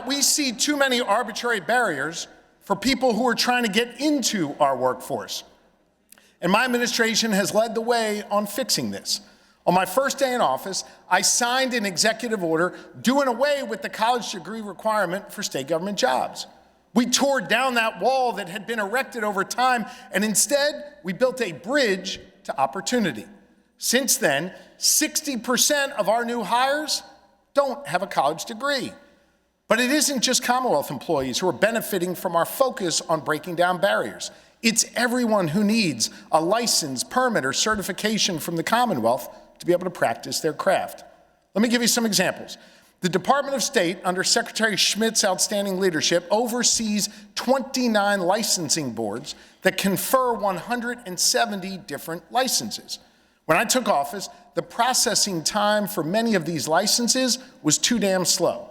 we see too many arbitrary barriers for people who are trying to get into our workforce. And my administration has led the way on fixing this. On my first day in office, I signed an executive order doing away with the college degree requirement for state government jobs. We tore down that wall that had been erected over time, and instead, we built a bridge to opportunity. Since then, 60% of our new hires don't have a college degree. But it isn't just Commonwealth employees who are benefiting from our focus on breaking down barriers. It's everyone who needs a license, permit, or certification from the Commonwealth to be able to practice their craft. Let me give you some examples. The Department of State, under Secretary Schmidt's outstanding leadership, oversees 29 licensing boards that confer 170 different licenses. When I took office, the processing time for many of these licenses was too damn slow.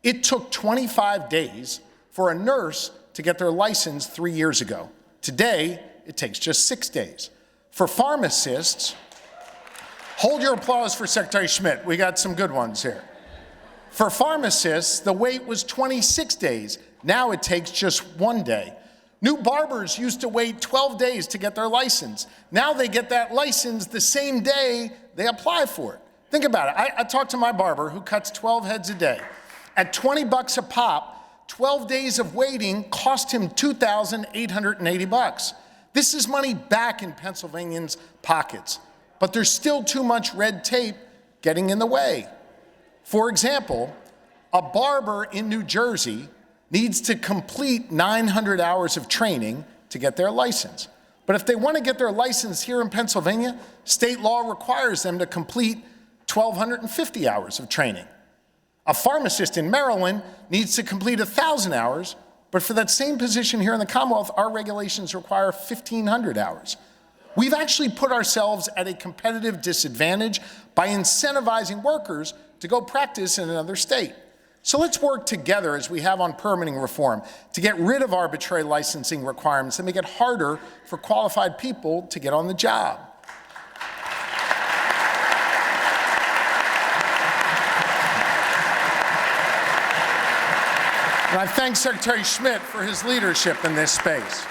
It took 25 days for a nurse to get their license 3 years ago. Today, it takes just 6 days. For pharmacists, hold your applause for Secretary Schmidt. We got some good ones here. For pharmacists, the wait was 26 days. Now it takes just 1 day. New barbers used to wait 12 days to get their license. Now they get that license the same day they apply for it. Think about it. I talked to my barber who cuts 12 heads a day. At $20 a pop, 12 days of waiting cost him $2,880. This is money back in Pennsylvanians' pockets. But there's still too much red tape getting in the way. For example, a barber in New Jersey needs to complete 900 hours of training to get their license. But if they want to get their license here in Pennsylvania, state law requires them to complete 1,250 hours of training. A pharmacist in Maryland needs to complete 1,000 hours, but for that same position here in the Commonwealth, our regulations require 1,500 hours. We've actually put ourselves at a competitive disadvantage by incentivizing workers to go practice in another state. So let's work together, as we have on permitting reform, to get rid of arbitrary licensing requirements and make it harder for qualified people to get on the job. And I thank Secretary Schmidt for his leadership in this space.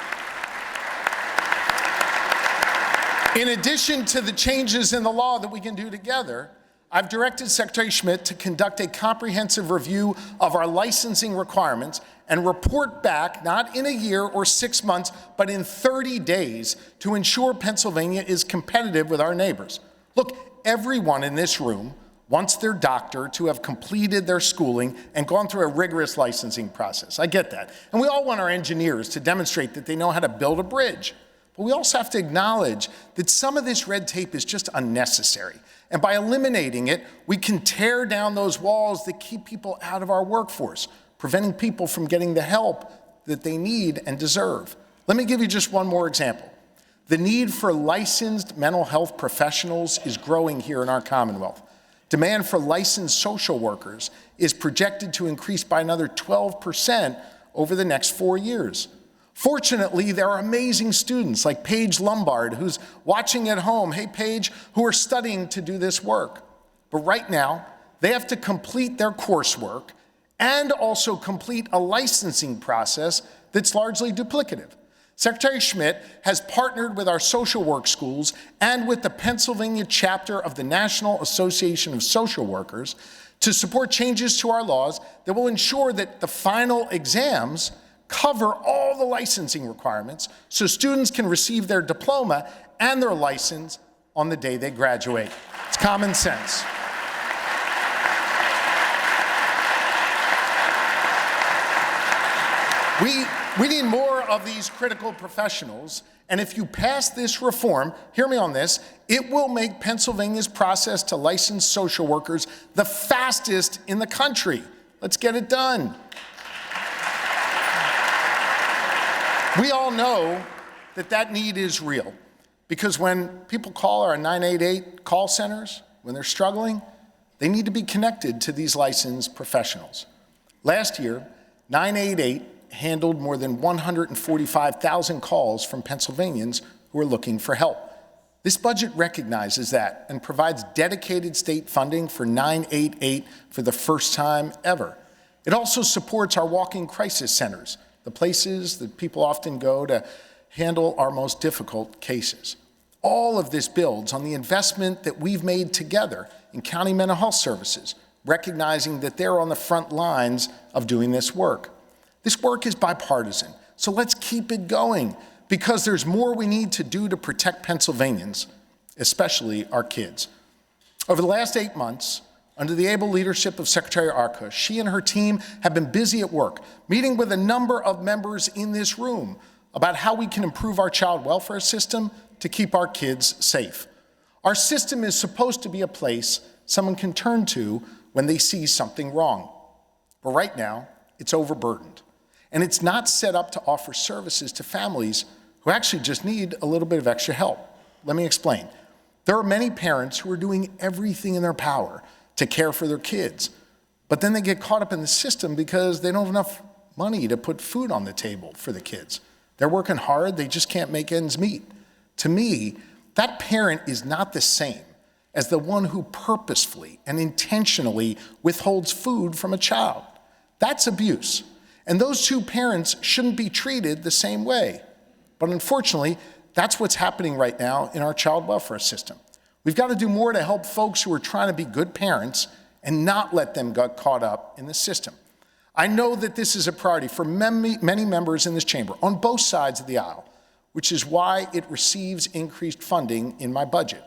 In addition to the changes in the law that we can do together, I've directed Secretary Schmidt to conduct a comprehensive review of our licensing requirements and report back, not in a year or 6 months, but in 30 days, to ensure Pennsylvania is competitive with our neighbors. Look, everyone in this room wants their doctor to have completed their schooling and gone through a rigorous licensing process. I get that. And we all want our engineers to demonstrate that they know how to build a bridge. But we also have to acknowledge that some of this red tape is just unnecessary. And by eliminating it, we can tear down those walls that keep people out of our workforce, preventing people from getting the help that they need and deserve. Let me give you just one more example. The need for licensed mental health professionals is growing here in our Commonwealth. Demand for licensed social workers is projected to increase by another 12% over the next 4 years. Fortunately, there are amazing students like Paige Lombard, who's watching at home, hey Paige, who are studying to do this work. But right now, they have to complete their coursework and also complete a licensing process that's largely duplicative. Secretary Schmidt has partnered with our social work schools and with the Pennsylvania chapter of the National Association of Social Workers to support changes to our laws that will ensure that the final exams cover all the licensing requirements so students can receive their diploma and their license on the day they graduate. It's common sense. We need more of these critical professionals, and if you pass this reform, hear me on this, it will make Pennsylvania's process to license social workers the fastest in the country. Let's get it done. We all know that that need is real, because when people call our 988 call centers, when they're struggling, they need to be connected to these licensed professionals. Last year, 988 handled more than 145,000 calls from Pennsylvanians who are looking for help. This budget recognizes that and provides dedicated state funding for 988 for the first time ever. It also supports our walk-in crisis centers, the places that people often go to handle our most difficult cases. All of this builds on the investment that we've made together in county mental health services, recognizing that they're on the front lines of doing this work. This work is bipartisan, so let's keep it going, because there's more we need to do to protect Pennsylvanians, especially our kids. Over the last 8 months, under the able leadership of Secretary Arca, she and her team have been busy at work, meeting with a number of members in this room about how we can improve our child welfare system to keep our kids safe. Our system is supposed to be a place someone can turn to when they see something wrong. But right now, it's overburdened. And it's not set up to offer services to families who actually just need a little bit of extra help. Let me explain. There are many parents who are doing everything in their power to care for their kids, but then they get caught up in the system because they don't have enough money to put food on the table for the kids. They're working hard, they just can't make ends meet. To me, that parent is not the same as the one who purposefully and intentionally withholds food from a child. That's abuse. And those two parents shouldn't be treated the same way. But unfortunately, that's what's happening right now in our child welfare system. We've got to do more to help folks who are trying to be good parents and not let them get caught up in the system. I know that this is a priority for many members in this chamber on both sides of the aisle, which is why it receives increased funding in my budget.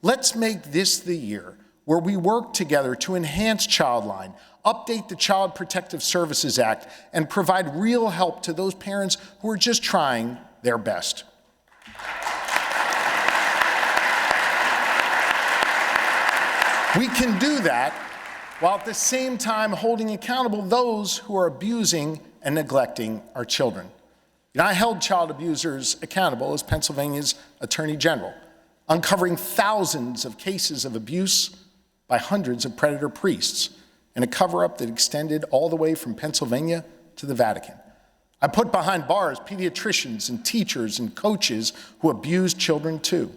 Let's make this the year where we work together to enhance Childline, update the Child Protective Services Act, and provide real help to those parents who are just trying their best. We can do that while at the same time holding accountable those who are abusing and neglecting our children. I held child abusers accountable as Pennsylvania's Attorney General, uncovering thousands of cases of abuse by hundreds of predator priests in a cover-up that extended all the way from Pennsylvania to the Vatican. I put behind bars pediatricians and teachers and coaches who abused children too.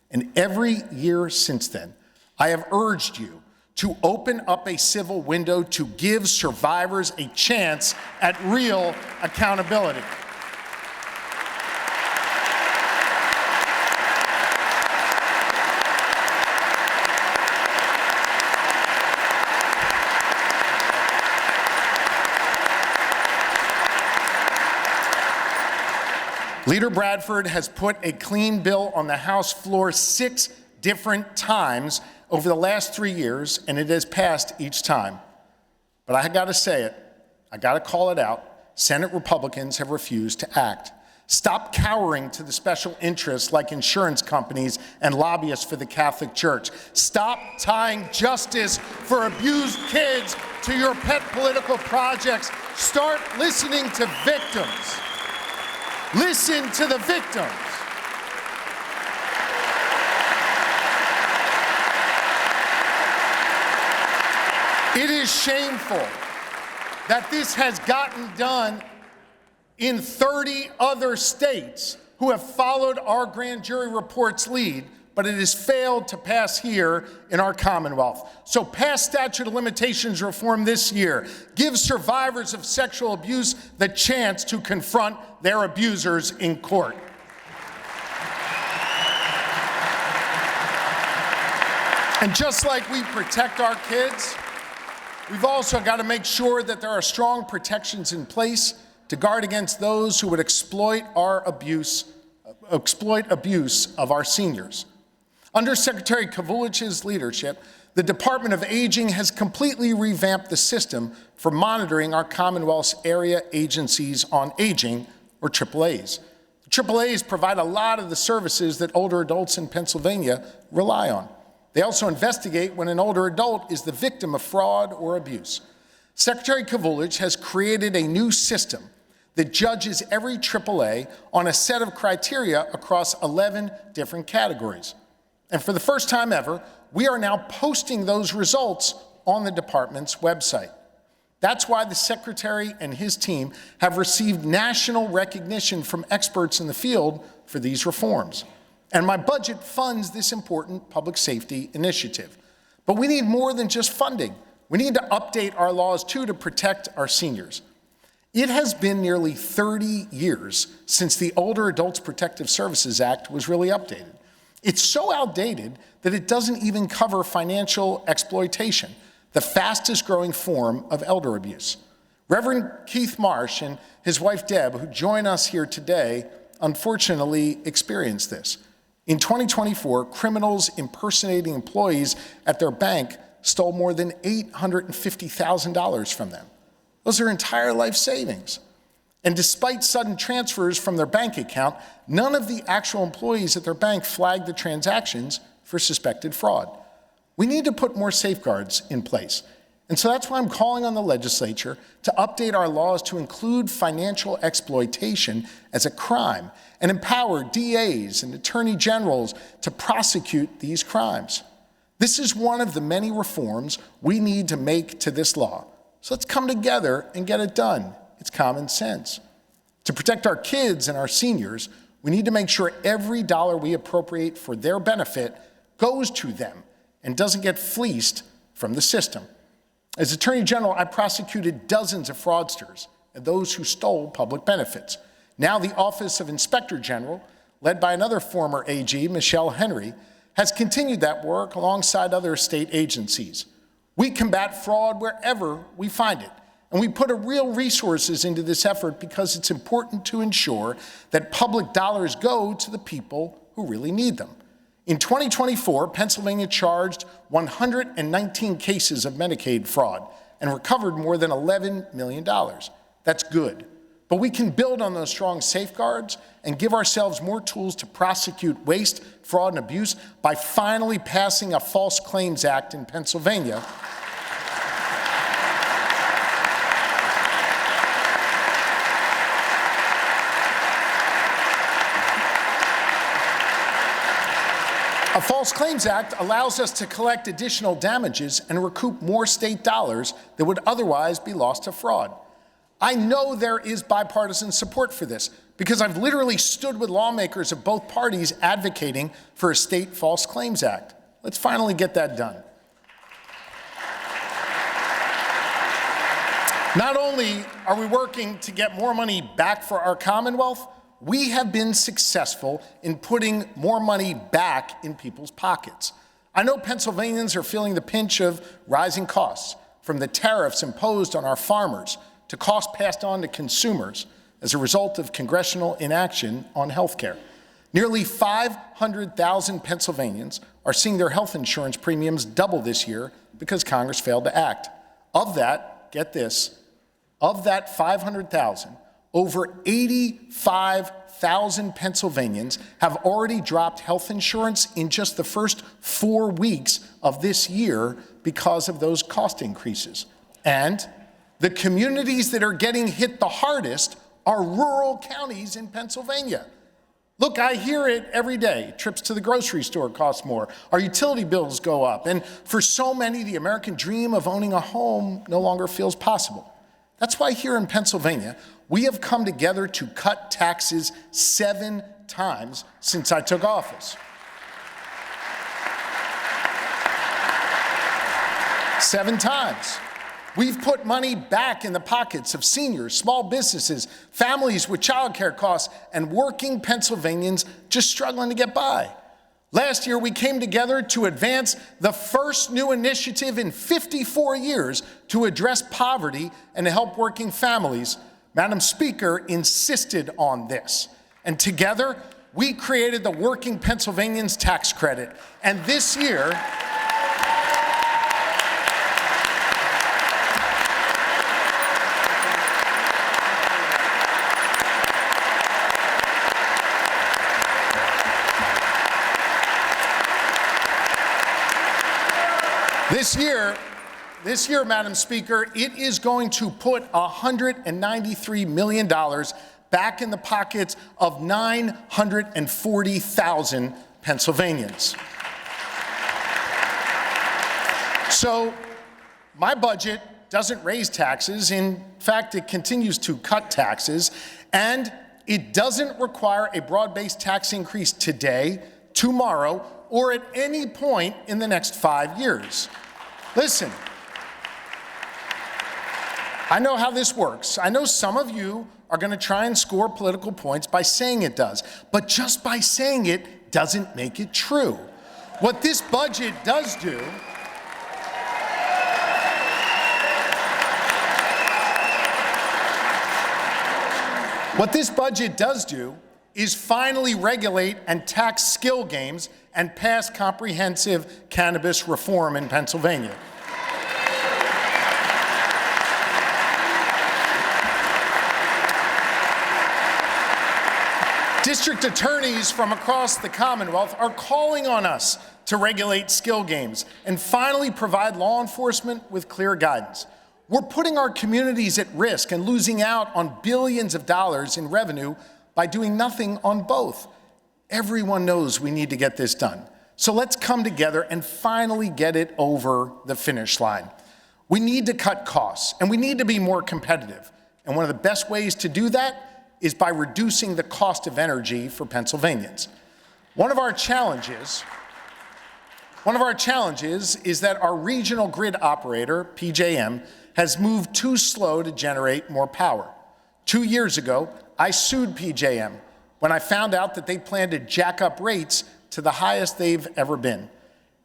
And every year since then, I have urged you to open up a civil window to give survivors a chance at real accountability. Leader Bradford has put a clean bill on the House floor 6 different times over the last 3 years, and it has passed each time. But I gotta say it, I gotta call it out. Senate Republicans have refused to act. Stop cowering to the special interests like insurance companies and lobbyists for the Catholic Church. Stop tying justice for abused kids to your pet political projects. Start listening to victims. Listen to the victims. It is shameful that this has gotten done in 30 other states who have followed our grand jury report's lead, but it has failed to pass here in our Commonwealth. So pass statute of limitations reform this year. Give survivors of sexual abuse the chance to confront their abusers in court. And just like we protect our kids, we've also got to make sure that there are strong protections in place to guard against those who would exploit abuse of our seniors. Under Secretary Kavulich's leadership, the Department of Aging has completely revamped the system for monitoring our Commonwealth's area agencies on aging, or AAAs. The AAAs provide a lot of the services that older adults in Pennsylvania rely on. They also investigate when an older adult is the victim of fraud or abuse. Secretary Kavulich has created a new system that judges every AAA on a set of criteria across 11 different categories. And for the first time ever, we are now posting those results on the department's website. That's why the Secretary and his team have received national recognition from experts in the field for these reforms. And my budget funds this important public safety initiative. But we need more than just funding. We need to update our laws, too, to protect our seniors. It has been nearly 30 years since the Older Adults Protective Services Act was really updated. It's so outdated that it doesn't even cover financial exploitation, the fastest growing form of elder abuse. Reverend Keith Marsh and his wife Deb, who join us here today, unfortunately experienced this. In 2024, criminals impersonating employees at their bank stole more than $850,000 from them. Those are entire life savings. And despite sudden transfers from their bank account, none of the actual employees at their bank flagged the transactions for suspected fraud. We need to put more safeguards in place. And so that's why I'm calling on the legislature to update our laws to include financial exploitation as a crime and empower DAs and attorney generals to prosecute these crimes. This is one of the many reforms we need to make to this law. So let's come together and get it done. It's common sense. To protect our kids and our seniors, we need to make sure every dollar we appropriate for their benefit goes to them and doesn't get fleeced from the system. As Attorney General, I prosecuted dozens of fraudsters and those who stole public benefits. Now the Office of Inspector General, led by another former AG, Michelle Henry, has continued that work alongside other state agencies. We combat fraud wherever we find it, and we put real resources into this effort because it's important to ensure that public dollars go to the people who really need them. In 2024, Pennsylvania charged 119 cases of Medicaid fraud and recovered more than $11 million. That's good. But we can build on those strong safeguards and give ourselves more tools to prosecute waste, fraud, and abuse by finally passing a False Claims Act in Pennsylvania. A False Claims Act allows us to collect additional damages and recoup more state dollars that would otherwise be lost to fraud. I know there is bipartisan support for this because I've literally stood with lawmakers of both parties advocating for a state False Claims Act. Let's finally get that done. Not only are we working to get more money back for our Commonwealth, we have been successful in putting more money back in people's pockets. I know Pennsylvanians are feeling the pinch of rising costs, from the tariffs imposed on our farmers to costs passed on to consumers as a result of congressional inaction on health care. Nearly 500,000 Pennsylvanians are seeing their health insurance premiums double this year because Congress failed to act. Of that, get this, of that 500,000, over 85,000 Pennsylvanians have already dropped health insurance in just the first 4 weeks of this year because of those cost increases. And the communities that are getting hit the hardest are rural counties in Pennsylvania. Look, I hear it every day. Trips to the grocery store cost more. Our utility bills go up. And for so many, the American dream of owning a home no longer feels possible. That's why here in Pennsylvania, we have come together to cut taxes 7 times since I took office. 7 times. We've put money back in the pockets of seniors, small businesses, families with childcare costs, and working Pennsylvanians just struggling to get by. Last year, we came together to advance the first new initiative in 54 years to address poverty and to help working families. Madam Speaker insisted on this. And together, we created the Working Pennsylvanians Tax Credit. And this year, This year, Madam Speaker, it is going to put $193 million back in the pockets of 940,000 Pennsylvanians. So my budget doesn't raise taxes. In fact, it continues to cut taxes, and it doesn't require a broad-based tax increase today tomorrow, or at any point in the next 5 years. Listen, I know how this works. I know some of you are going to try and score political points by saying it does, but just by saying it doesn't make it true. What this budget does do is finally regulate and tax skill games and pass comprehensive cannabis reform in Pennsylvania. District attorneys from across the Commonwealth are calling on us to regulate skill games and finally provide law enforcement with clear guidance. We're putting our communities at risk and losing out on billions of dollars in revenue by doing nothing on both. Everyone knows we need to get this done. So let's come together and finally get it over the finish line. We need to cut costs, and we need to be more competitive. And one of the best ways to do that is by reducing the cost of energy for Pennsylvanians. One of our challenges is that our regional grid operator, PJM, has moved too slow to generate more power. 2 years ago, I sued PJM when I found out that they planned to jack up rates to the highest they've ever been.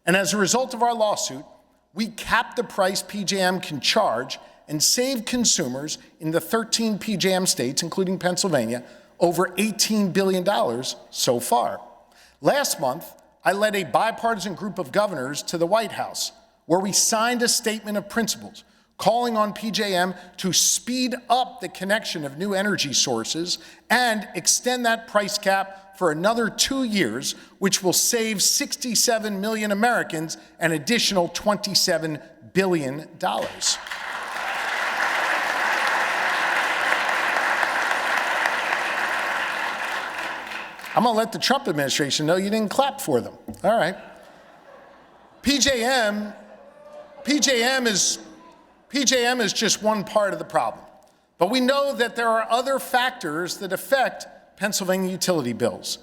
And as a result of our lawsuit, we capped the price PJM can charge and save consumers in the 13 PJM states, including Pennsylvania, over $18 billion so far. Last month, I led a bipartisan group of governors to the White House, where we signed a statement of principles calling on PJM to speed up the connection of new energy sources and extend that price cap for another 2 years, which will save 67 million Americans an additional $27 billion. I'm going to let the Trump administration know you didn't clap for them. All right. PJM is just one part of the problem. But we know that there are other factors that affect Pennsylvania utility bills.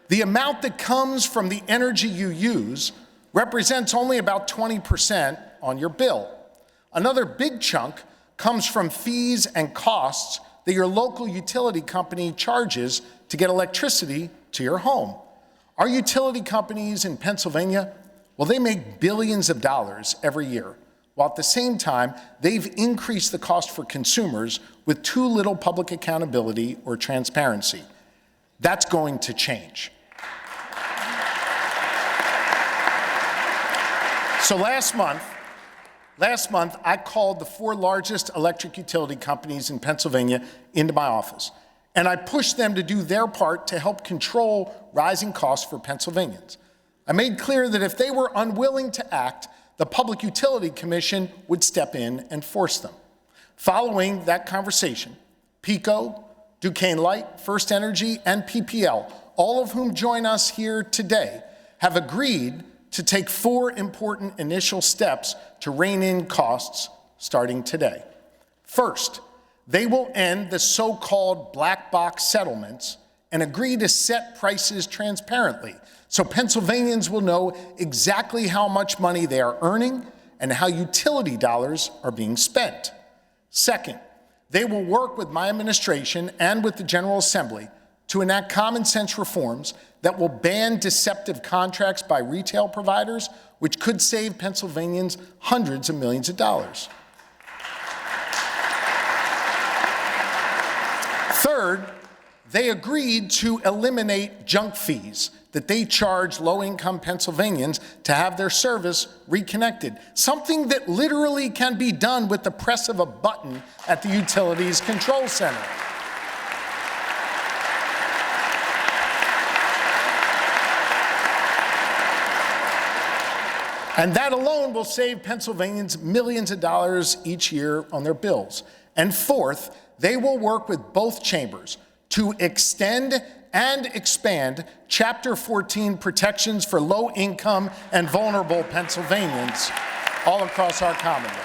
The amount that comes from the energy you use represents only about 20% on your bill. Another big chunk comes from fees and costs that your local utility company charges to get electricity to your home. Our utility companies in Pennsylvania, well, they make billions of dollars every year, while at the same time, they've increased the cost for consumers with too little public accountability or transparency. That's going to change. So last month, I called the 4 largest electric utility companies in Pennsylvania into my office, and I pushed them to do their part to help control rising costs for Pennsylvanians. I made clear that if they were unwilling to act, the Public Utility Commission would step in and force them. Following that conversation, PECO, Duquesne Light, First Energy, and PPL, all of whom join us here today, have agreed to take 4 important initial steps to rein in costs starting today. First, they will end the so-called black box settlements and agree to set prices transparently so Pennsylvanians will know exactly how much money they are earning and how utility dollars are being spent. Second, they will work with my administration and with the General Assembly to enact common sense reforms that will ban deceptive contracts by retail providers, which could save Pennsylvanians hundreds of millions of dollars. Third, they agreed to eliminate junk fees that they charge low-income Pennsylvanians to have their service reconnected, something that literally can be done with the press of a button at the utilities control center. And that alone will save Pennsylvanians millions of dollars each year on their bills. And fourth, they will work with both chambers to extend and expand Chapter 14 protections for low-income and vulnerable Pennsylvanians all across our Commonwealth.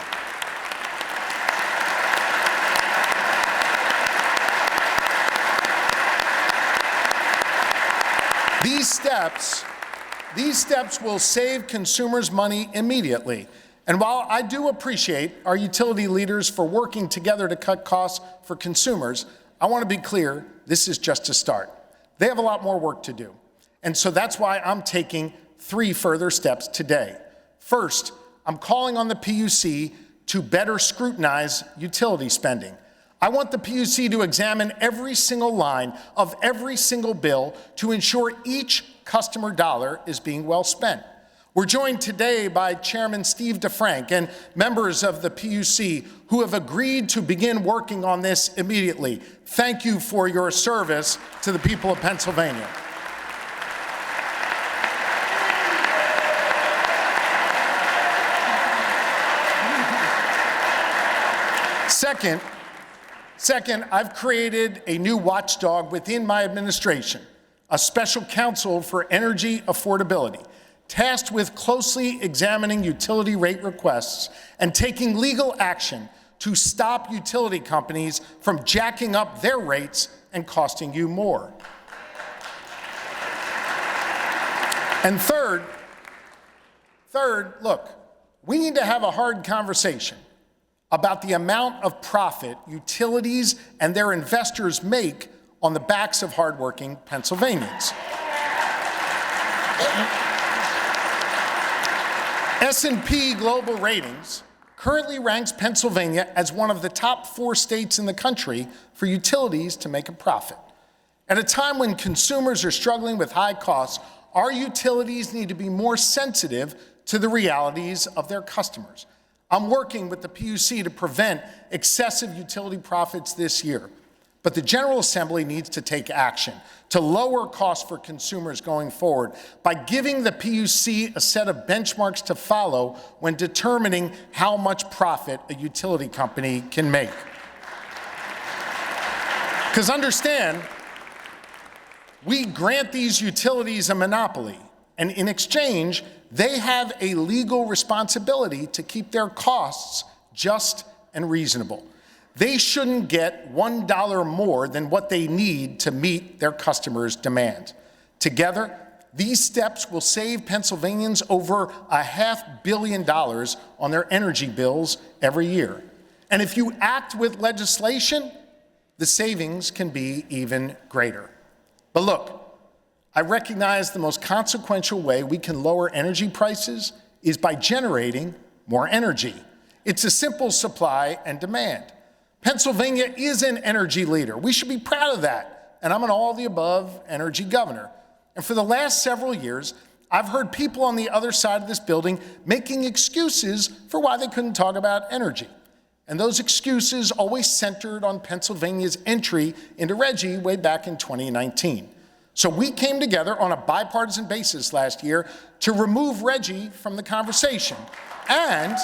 These steps will save consumers money immediately. And while I do appreciate our utility leaders for working together to cut costs for consumers, I want to be clear, this is just a start. They have a lot more work to do. And so that's why I'm taking 3 further steps today. First, I'm calling on the PUC to better scrutinize utility spending. I want the PUC to examine every single line of every single bill to ensure each customer dollar is being well spent. We're joined today by Chairman Steve DeFrank and members of the PUC who have agreed to begin working on this immediately. Thank you for your service to the people of Pennsylvania. Second, I've created a new watchdog within my administration, a special counsel for energy affordability, tasked with closely examining utility rate requests and taking legal action to stop utility companies from jacking up their rates and costing you more. And third, look, we need to have a hard conversation about the amount of profit utilities and their investors make on the backs of hardworking Pennsylvanians. S&P Global Ratings currently ranks Pennsylvania as one of the top 4 states in the country for utilities to make a profit. At a time when consumers are struggling with high costs, our utilities need to be more sensitive to the realities of their customers. I'm working with the PUC to prevent excessive utility profits this year. But the General Assembly needs to take action to lower costs for consumers going forward by giving the PUC a set of benchmarks to follow when determining how much profit a utility company can make. Because understand, we grant these utilities a monopoly, and in exchange, they have a legal responsibility to keep their costs just and reasonable. They shouldn't get $1 more than what they need to meet their customers' demand. Together, these steps will save Pennsylvanians over $500 million on their energy bills every year. And if you act with legislation, the savings can be even greater. But look, I recognize the most consequential way we can lower energy prices is by generating more energy. It's a simple supply and demand. Pennsylvania is an energy leader. We should be proud of that. And I'm an all-the-above energy governor. And for the last several years, I've heard people on the other side of this building making excuses for why they couldn't talk about energy. And those excuses always centered on Pennsylvania's entry into RGGI way back in 2019. So we came together on a bipartisan basis last year to remove RGGI from the conversation. And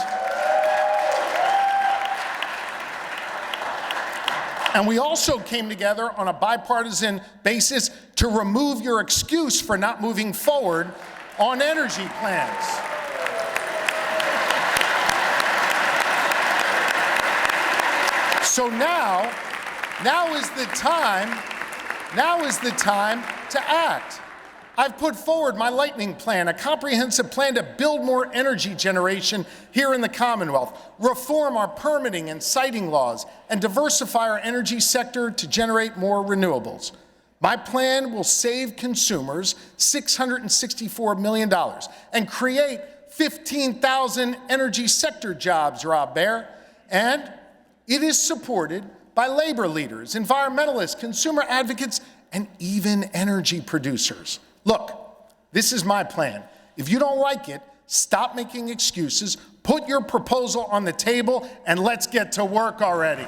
we also came together on a bipartisan basis to remove your excuse for not moving forward on energy plans. So now is the time to act. I've put forward my lightning plan, a comprehensive plan to build more energy generation here in the Commonwealth, reform our permitting and siting laws, and diversify our energy sector to generate more renewables. My plan will save consumers $664 million and create 15,000 energy sector jobs, Rob Baer. And it is supported by labor leaders, environmentalists, consumer advocates, and even energy producers. Look, this is my plan. If you don't like it, stop making excuses, put your proposal on the table, and let's get to work already.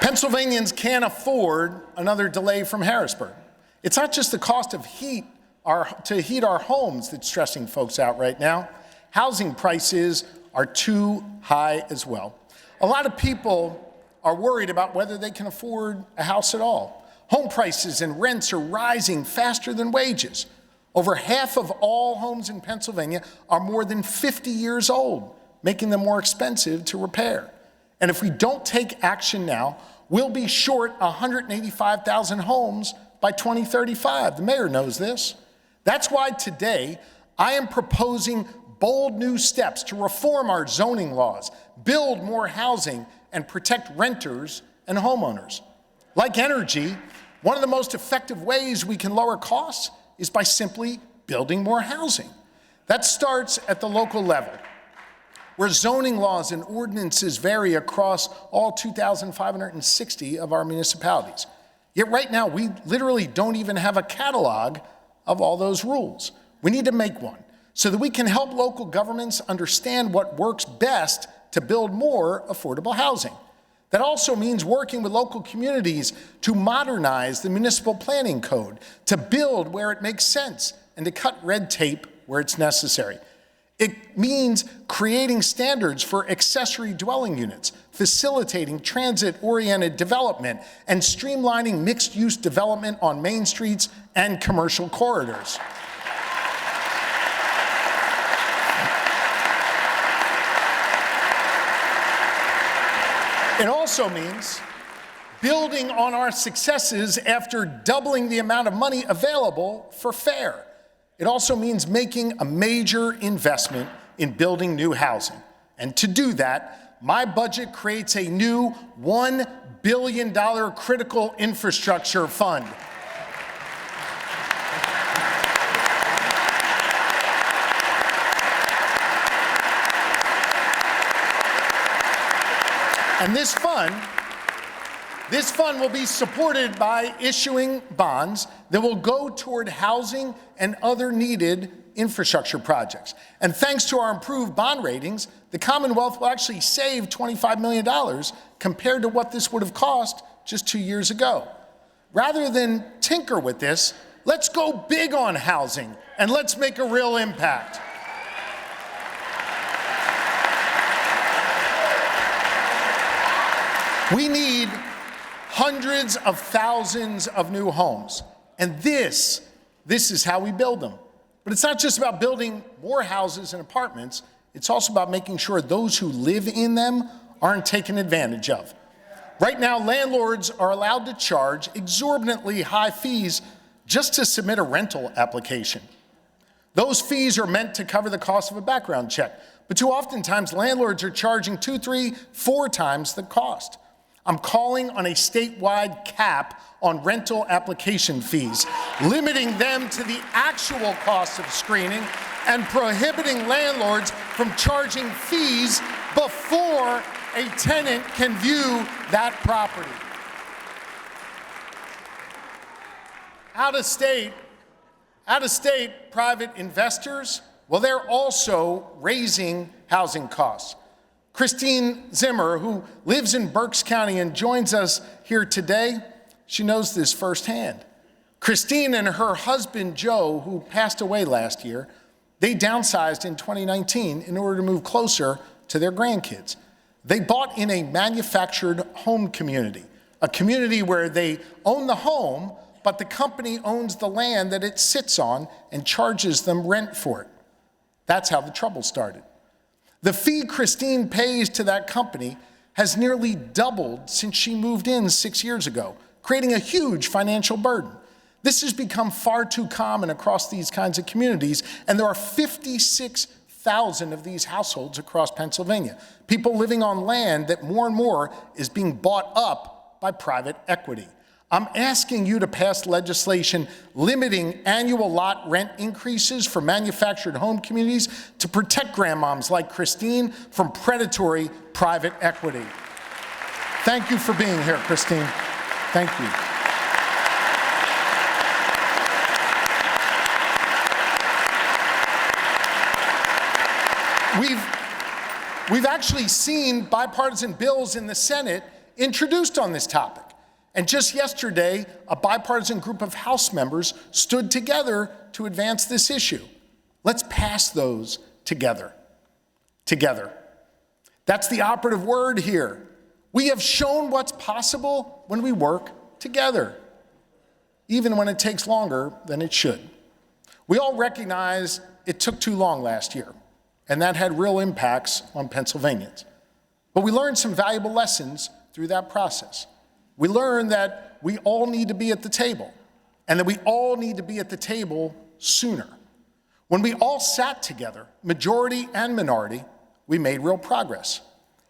Pennsylvanians can't afford another delay from Harrisburg. It's not just the cost of heat to heat our homes that's stressing folks out right now. Housing prices are too high as well. A lot of people are worried about whether they can afford a house at all. Home prices and rents are rising faster than wages. Over half of all homes in Pennsylvania are more than 50 years old, making them more expensive to repair. And if we don't take action now, we'll be short 185,000 homes by 2035. The mayor knows this. That's why today I am proposing bold new steps to reform our zoning laws, build more housing, and protect renters and homeowners. Like energy, one of the most effective ways we can lower costs is by simply building more housing. That starts at the local level, where zoning laws and ordinances vary across all 2,560 of our municipalities. Yet right now, we literally don't even have a catalog of all those rules. We need to make one so that we can help local governments understand what works best to build more affordable housing. That also means working with local communities to modernize the municipal planning code, to build where it makes sense, and to cut red tape where it's necessary. It means creating standards for accessory dwelling units, facilitating transit-oriented development, and streamlining mixed-use development on main streets and commercial corridors. It also means building on our successes after doubling the amount of money available for FAIR. It also means making a major investment in building new housing. And to do that, my budget creates a new $1 billion critical infrastructure fund. And this fund will be supported by issuing bonds that will go toward housing and other needed infrastructure projects. And thanks to our improved bond ratings, the Commonwealth will actually save $25 million compared to what this would have cost just 2 years ago. Rather than tinker with this, let's go big on housing and let's make a real impact. We need hundreds of thousands of new homes, and this is how we build them. But it's not just about building more houses and apartments, it's also about making sure those who live in them aren't taken advantage of. Right now, landlords are allowed to charge exorbitantly high fees just to submit a rental application. Those fees are meant to cover the cost of a background check, but too oftentimes landlords are charging 2, 3, 4 times the cost. I'm calling on a statewide cap on rental application fees, limiting them to the actual cost of screening and prohibiting landlords from charging fees before a tenant can view that property. Out-of-state private investors, well, they're also raising housing costs. Christine Zimmer, who lives in Berks County and joins us here today, she knows this firsthand. Christine and her husband, Joe, who passed away last year, they downsized in 2019 in order to move closer to their grandkids. They bought in a manufactured home community, a community where they own the home, but the company owns the land that it sits on and charges them rent for it. That's how the trouble started. The fee Christine pays to that company has nearly doubled since she moved in 6 years ago, creating a huge financial burden. This has become far too common across these kinds of communities, and there are 56,000 of these households across Pennsylvania, people living on land that more and more is being bought up by private equity. I'm asking you to pass legislation limiting annual lot rent increases for manufactured home communities to protect grandmoms like Christine from predatory private equity. Thank you for being here, Christine. Thank you. We've actually seen bipartisan bills in the Senate introduced on this topic. And just yesterday, a bipartisan group of House members stood together to advance this issue. Let's pass those together. Together. That's the operative word here. We have shown what's possible when we work together, even when it takes longer than it should. We all recognize it took too long last year, and that had real impacts on Pennsylvanians. But we learned some valuable lessons through that process. We learned that we all need to be at the table, and that we all need to be at the table sooner. When we all sat together, majority and minority, we made real progress.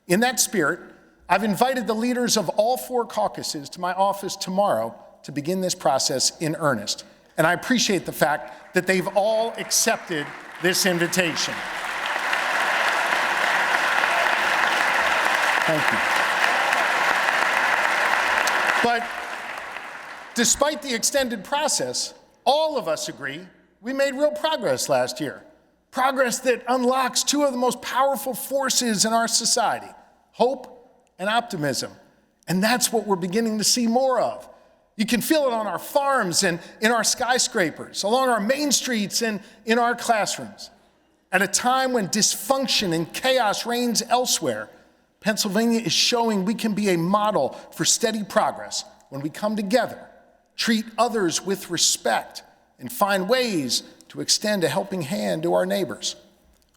In that spirit, I've invited the leaders of all 4 caucuses to my office tomorrow to begin this process in earnest. And I appreciate the fact that they've all accepted this invitation. Thank you. But despite the extended process, all of us agree we made real progress last year. Progress that unlocks 2 of the most powerful forces in our society, hope and optimism. And that's what we're beginning to see more of. You can feel it on our farms and in our skyscrapers, along our main streets and in our classrooms. At a time when dysfunction and chaos reigns elsewhere, Pennsylvania is showing we can be a model for steady progress when we come together, treat others with respect, and find ways to extend a helping hand to our neighbors.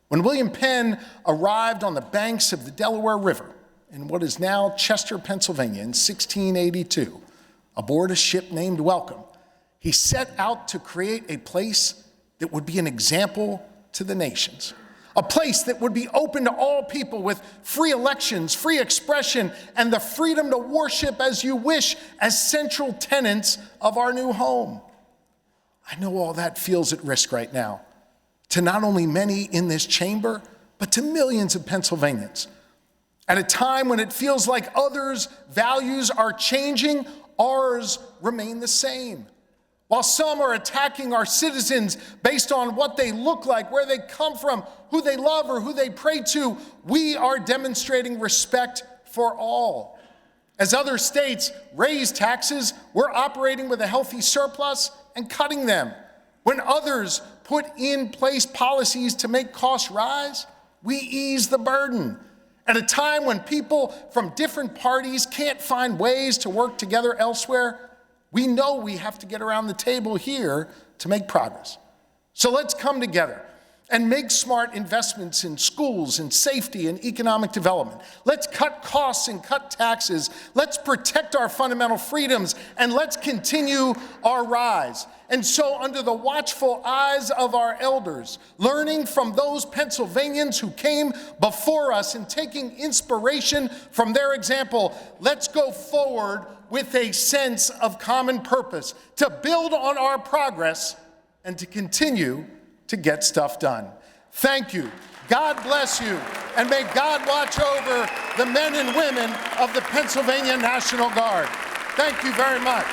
When William Penn arrived on the banks of the Delaware River in what is now Chester, Pennsylvania in 1682, aboard a ship named Welcome, he set out to create a place that would be an example to the nations. A place that would be open to all people with free elections, free expression, and the freedom to worship as you wish as central tenets of our new home. I know all that feels at risk right now, to not only many in this chamber, but to millions of Pennsylvanians. At a time when it feels like others' values are changing, ours remain the same. While some are attacking our citizens based on what they look like, where they come from, who they love, or who they pray to, we are demonstrating respect for all. As other states raise taxes, we're operating with a healthy surplus and cutting them. When others put in place policies to make costs rise, we ease the burden. At a time when people from different parties can't find ways to work together elsewhere, we know we have to get around the table here to make progress. So let's come together and make smart investments in schools and safety and economic development. Let's cut costs and cut taxes. Let's protect our fundamental freedoms, and let's continue our rise. And so, under the watchful eyes of our elders, learning from those Pennsylvanians who came before us and taking inspiration from their example, let's go forward with a sense of common purpose to build on our progress and to continue to get stuff done. Thank you. God bless you. And may God watch over the men and women of the Pennsylvania National Guard. Thank you very much.